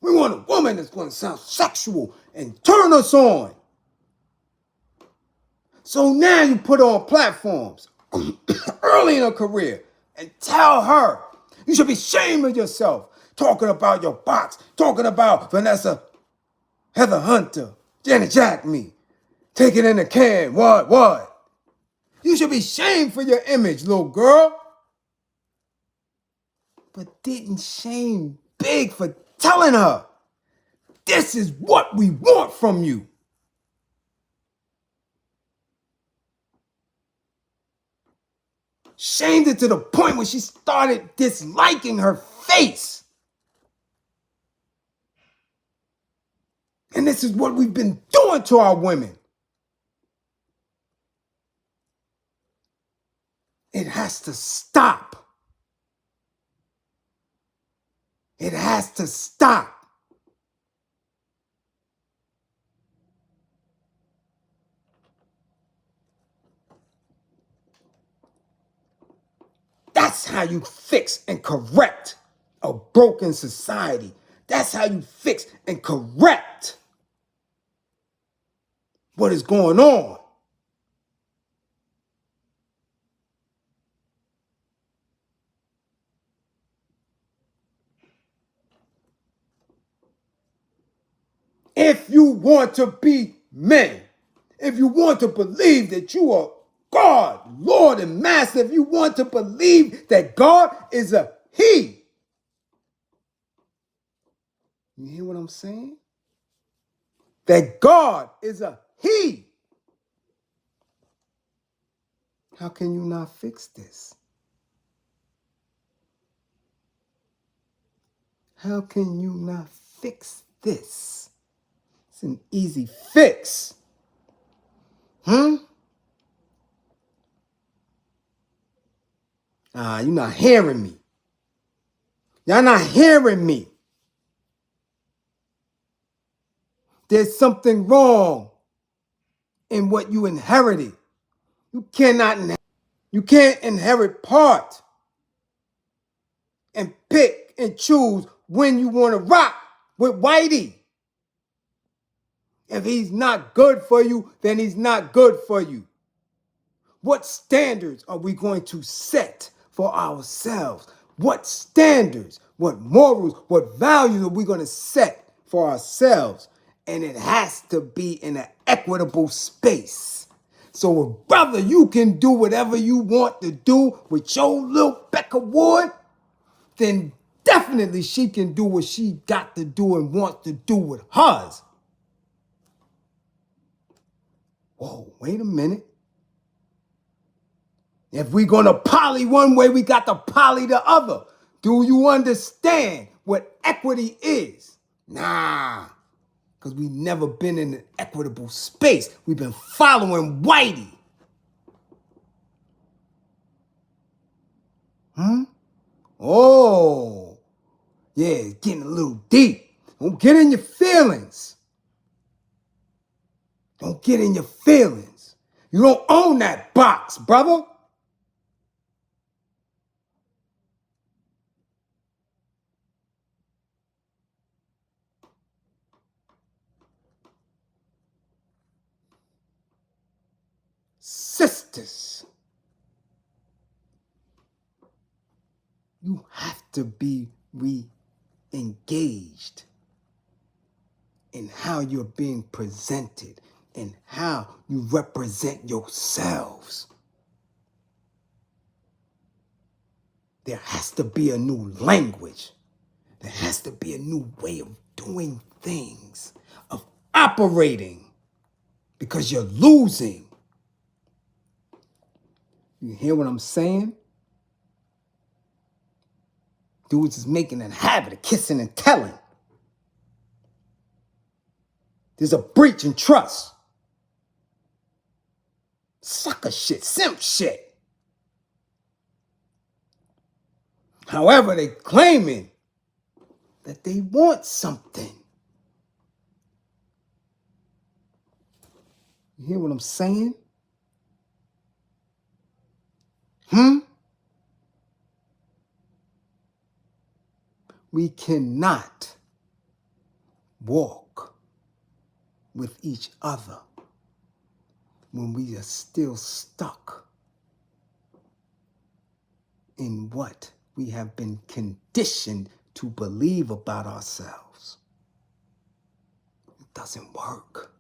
We want a woman that's going to sound sexual and turn us on. So now you put her on platforms early in her career and tell her, you should be ashamed of yourself, talking about your box, talking about Vanessa, Heather Hunter, Janet Jackme, take it in the can, what? You should be ashamed for your image, little girl. But didn't shame Big for telling her, this is what we want from you. Shamed it to the point where she started disliking her face. And this is what we've been doing to our women. It has to stop. It has to stop. That's how you fix and correct a broken society. That's how you fix and correct what is going on. If you want to be men, if you want to believe that you are God, Lord, and Master, if you want to believe that God is a He, you hear what I'm saying? That God is a He. How can you not fix this? How can you not fix this? It's an easy fix. You're not hearing me. Y'all not hearing me. There's something wrong in what you inherited. You can't inherit part and pick and choose when you want to rock with Whitey. If he's not good for you, then he's not good for you. What standards are we going to set for ourselves? What standards, what morals, what values are we going to set for ourselves? And it has to be in an equitable space. So, brother, you can do whatever you want to do with your little Becca Wood, then definitely she can do what she got to do and wants to do with hers. Whoa, wait a minute. If we're going to poly one way, we got to poly the other. Do you understand what equity is? Nah, because we've never been in an equitable space. We've been following Whitey. Oh, yeah, it's getting a little deep. Don't get in your feelings. Don't get in your feelings. You don't own that box, brother. Sisters, you have to be re-engaged in how you're being presented and how you represent yourselves. There has to be a new language. There has to be a new way of doing things, of operating, because you're losing. You hear what I'm saying? Dudes is making a habit of kissing and telling. There's a breach in trust. Sucker shit, simp shit. However, they claiming that they want something. You hear what I'm saying? We cannot walk with each other when we are still stuck in what we have been conditioned to believe about ourselves. It doesn't work.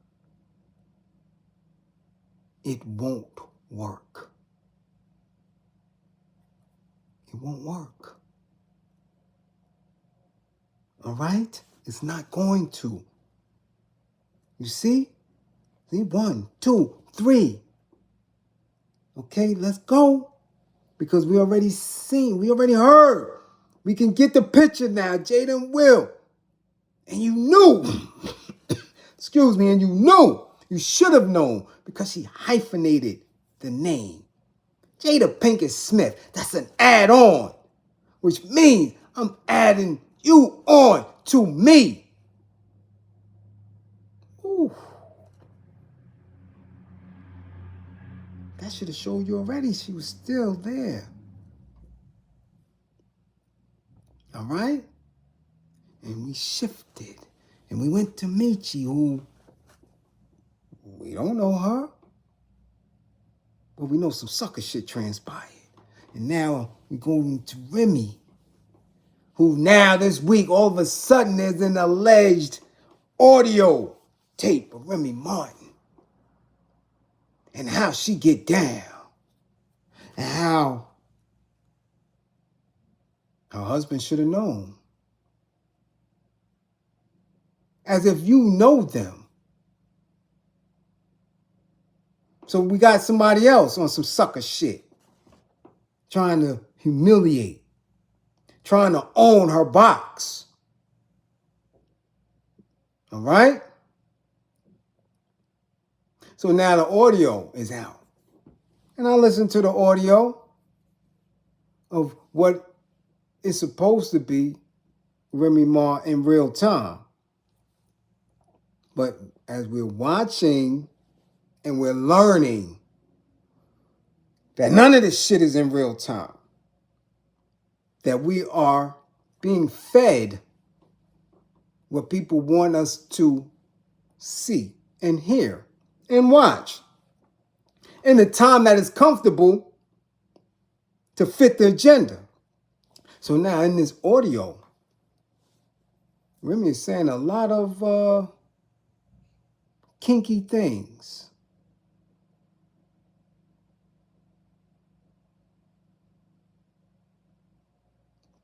It won't work. It won't work. All right? It's not going to. You see? See, 1, 2, 3. Okay, let's go. Because we already seen, we already heard. We can get the picture now, Jada and Will. And you knew, excuse me, and you knew, you should have known, because she hyphenated the name. Jada Pinkett Smith. That's an add-on, which means I'm adding you on to me. Ooh. That should have showed you already. She was still there. All right? And we shifted. And we went to MeChee, who we don't know her, but we know some sucker shit transpired. And now we're going to Remy, who now this week, all of a sudden, there's an alleged audio tape of Remy Martin and how she get down and how her husband should have known. As if you know them. So we got somebody else on some sucker shit, trying to humiliate, trying to own her box. All right? So now the audio is out. And I listened to the audio of what is supposed to be Remy Ma in real time. But as we're watching and we're learning that none of this shit is in real time, that we are being fed what people want us to see and hear and watch in the time that is comfortable to fit the agenda. So now in this audio, Remy is saying a lot of kinky things.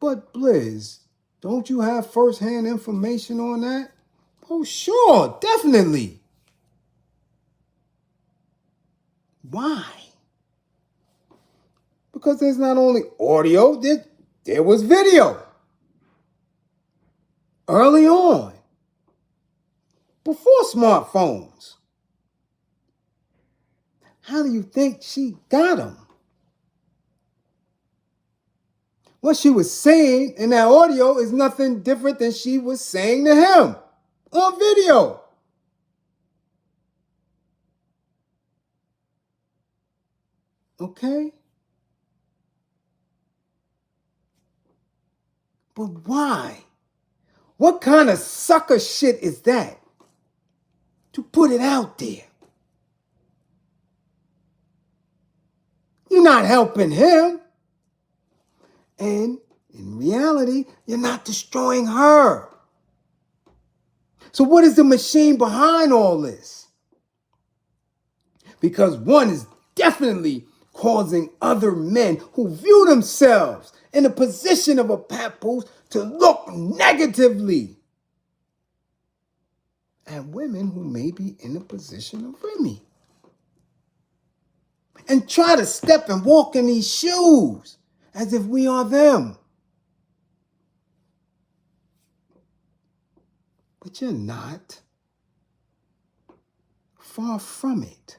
But Bliz, don't you have first-hand information on that? Oh, sure, definitely. Why? Because there's not only audio, there was video. Early on. Before smartphones. How do you think she got them? What she was saying in that audio is nothing different than she was saying to him on video. Okay? But why? What kind of sucker shit is that? To put it out there. You're not helping him. And in reality, you're not destroying her. So what is the machine behind all this? Because one is definitely causing other men who view themselves in a position of a papoose to look negatively at women who may be in a position of Remy. And try to step and walk in these shoes as if we are them. But you're not. Far from it.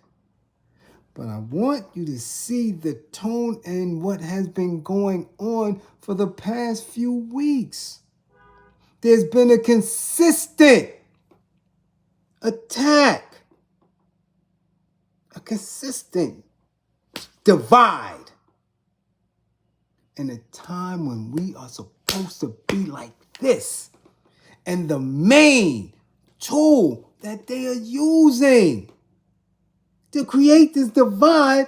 But I want you to see the tone and what has been going on for the past few weeks. There's been a consistent attack, a consistent divide in a time when we are supposed to be like this. And the main tool that they are using to create this divide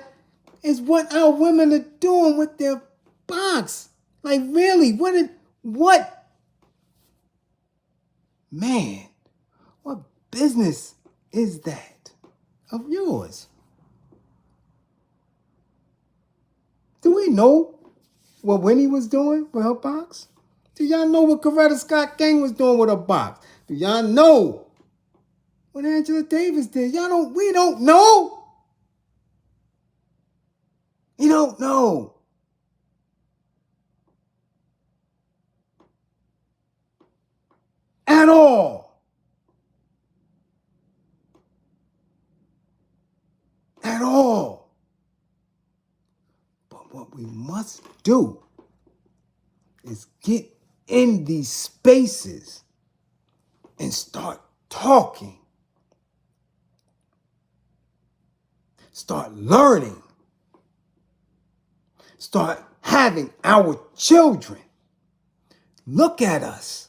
is what our women are doing with their box. Like, really, what? Man, what business is that of yours? Do we know what Winnie was doing with her box? Do y'all know what Coretta Scott King was doing with her box? Do y'all know what Angela Davis did? We don't know. You don't know. At all. At all. what we must do is get in these spaces and start talking. Start learning. Start having our children look at us,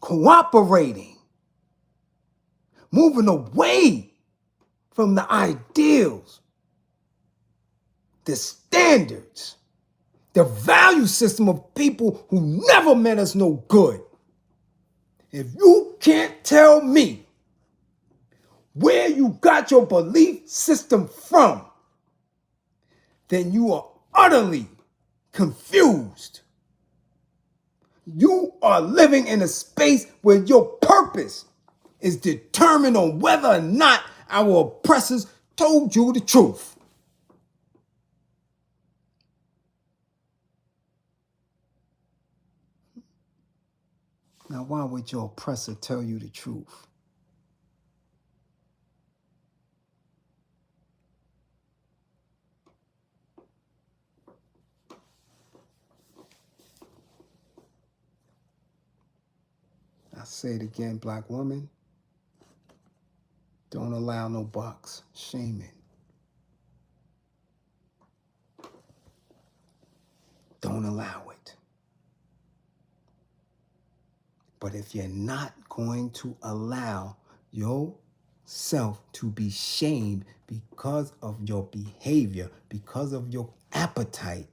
cooperating, moving away from the ideals, the standards, the value system of people who never meant us no good. If you can't tell me where you got your belief system from, then you are utterly confused. You are living in a space where your purpose is determined on whether or not our oppressors told you the truth. Now, why would your oppressor tell you the truth? I say it again, black woman, don't allow no box shaming. Don't allow it. But if you're not going to allow yourself to be shamed because of your behavior, because of your appetite,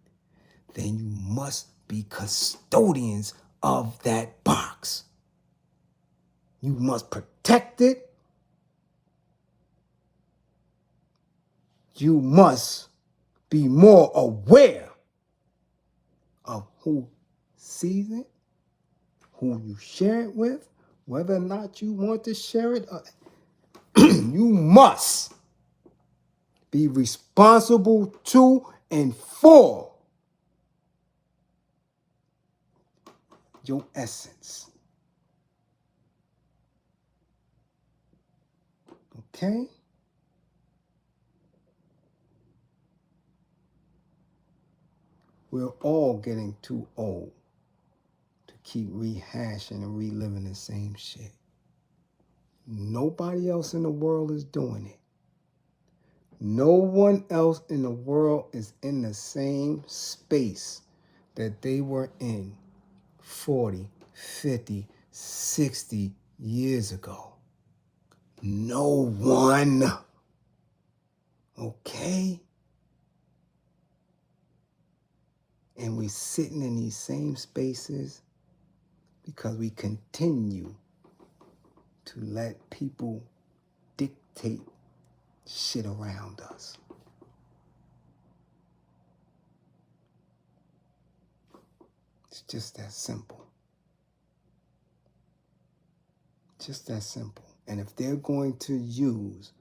then you must be custodians of that box. You must protect it. You must be more aware of who sees it, who you share it with, whether or not you want to share it. You must be responsible to and for your essence. Okay? We're all getting too old to keep rehashing and reliving the same shit. Nobody else in the world is doing it. No one else in the world is in the same space that they were in 40, 50, 60 years ago. No one. Okay? And we're sitting in these same spaces because we continue to let people dictate shit around us. It's just that simple. Just that simple. And if they're going to use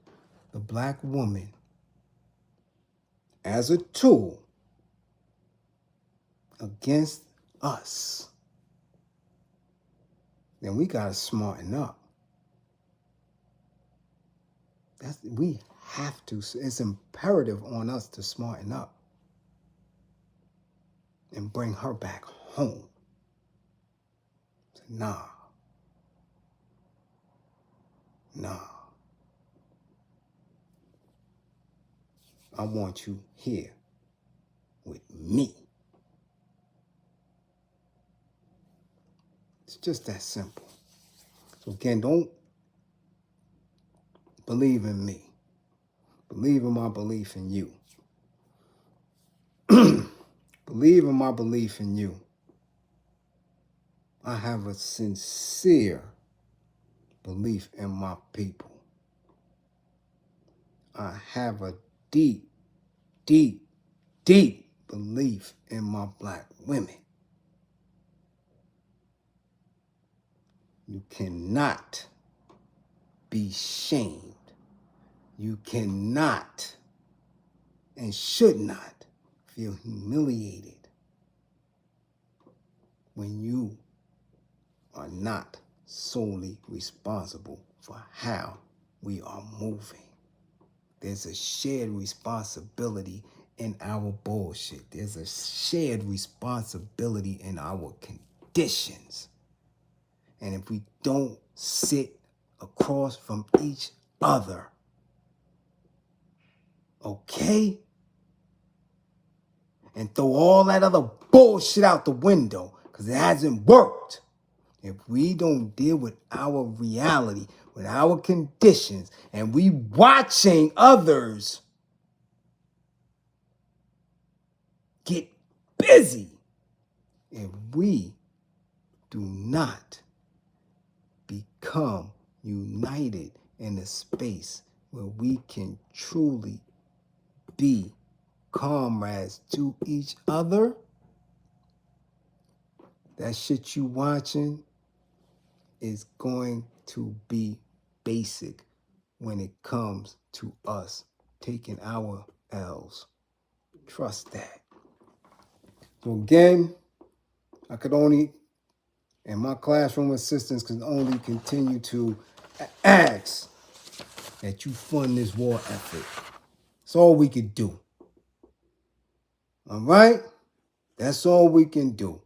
the black woman as a tool against us, then we gotta smarten up. We have to. It's imperative on us to smarten up and bring her back home. Nah. I want you here with me. It's just that simple. So again, don't believe in me. Believe in my belief in you. Believe in my belief in you. I have a sincere belief in my people. I have a deep, deep, deep belief in my black women. You cannot be shamed. You cannot and should not feel humiliated when you are not solely responsible for how we are moving. There's a shared responsibility in our bullshit. There's a shared responsibility in our conditions. And if we don't sit across from each other, okay? And throw all that other bullshit out the window, because it hasn't worked. If we don't deal with our reality, with our conditions, and we watching others get busy, if we do not become united in a space where we can truly be comrades to each other, that shit you watching is going to be basic when it comes to us taking our L's. Trust that. So again, I could only, and my classroom assistants can only continue to ask that you fund this war effort. That's all we could do. All right? That's all we can do.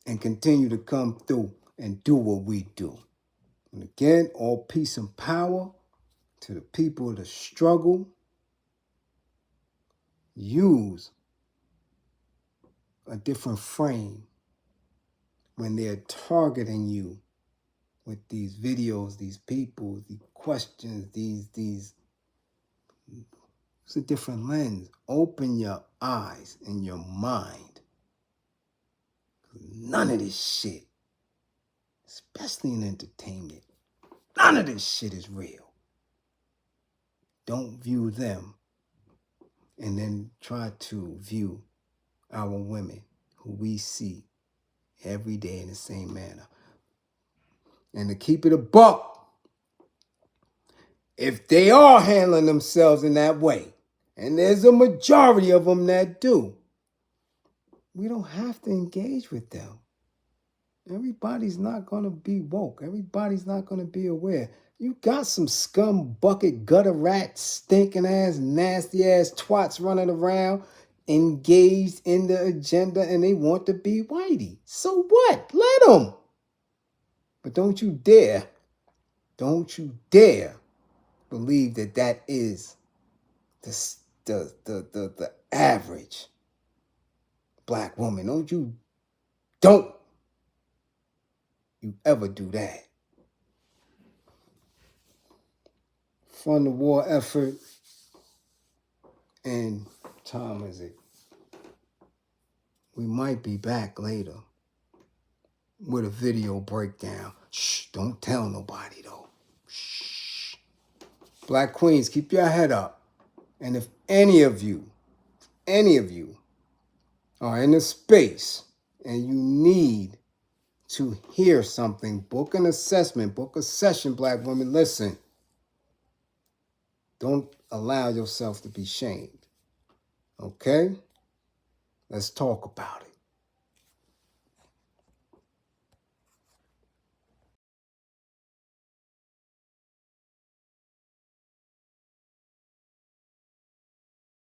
And continue to come through and do what we do. And again, all peace and power to the people of the struggle. Use a different frame when they're targeting you with these videos, these people, these questions, these. It's a different lens. Open your eyes and your mind. None of this shit, especially in entertainment, none of this shit is real. Don't view them and then try to view our women who we see every day in the same manner. And to keep it a buck, if they are handling themselves in that way, and there's a majority of them that do, we don't have to engage with them. Everybody's not going to be woke. Everybody's not going to be aware. You got some scum, bucket, gutter rat, stinking ass, nasty ass twats running around, engaged in the agenda, and they want to be whitey. So what? Let them. But don't you dare believe that that is the average black woman. Don't you ever do that. Fund the war effort. And time is it? We might be back later with a video breakdown. Shh, don't tell nobody though. Shh. Black Queens, keep your head up. And if any of you are in a space and you need to hear something, book an assessment, book a session, black women. Listen, don't allow yourself to be shamed. Okay? Let's talk about it.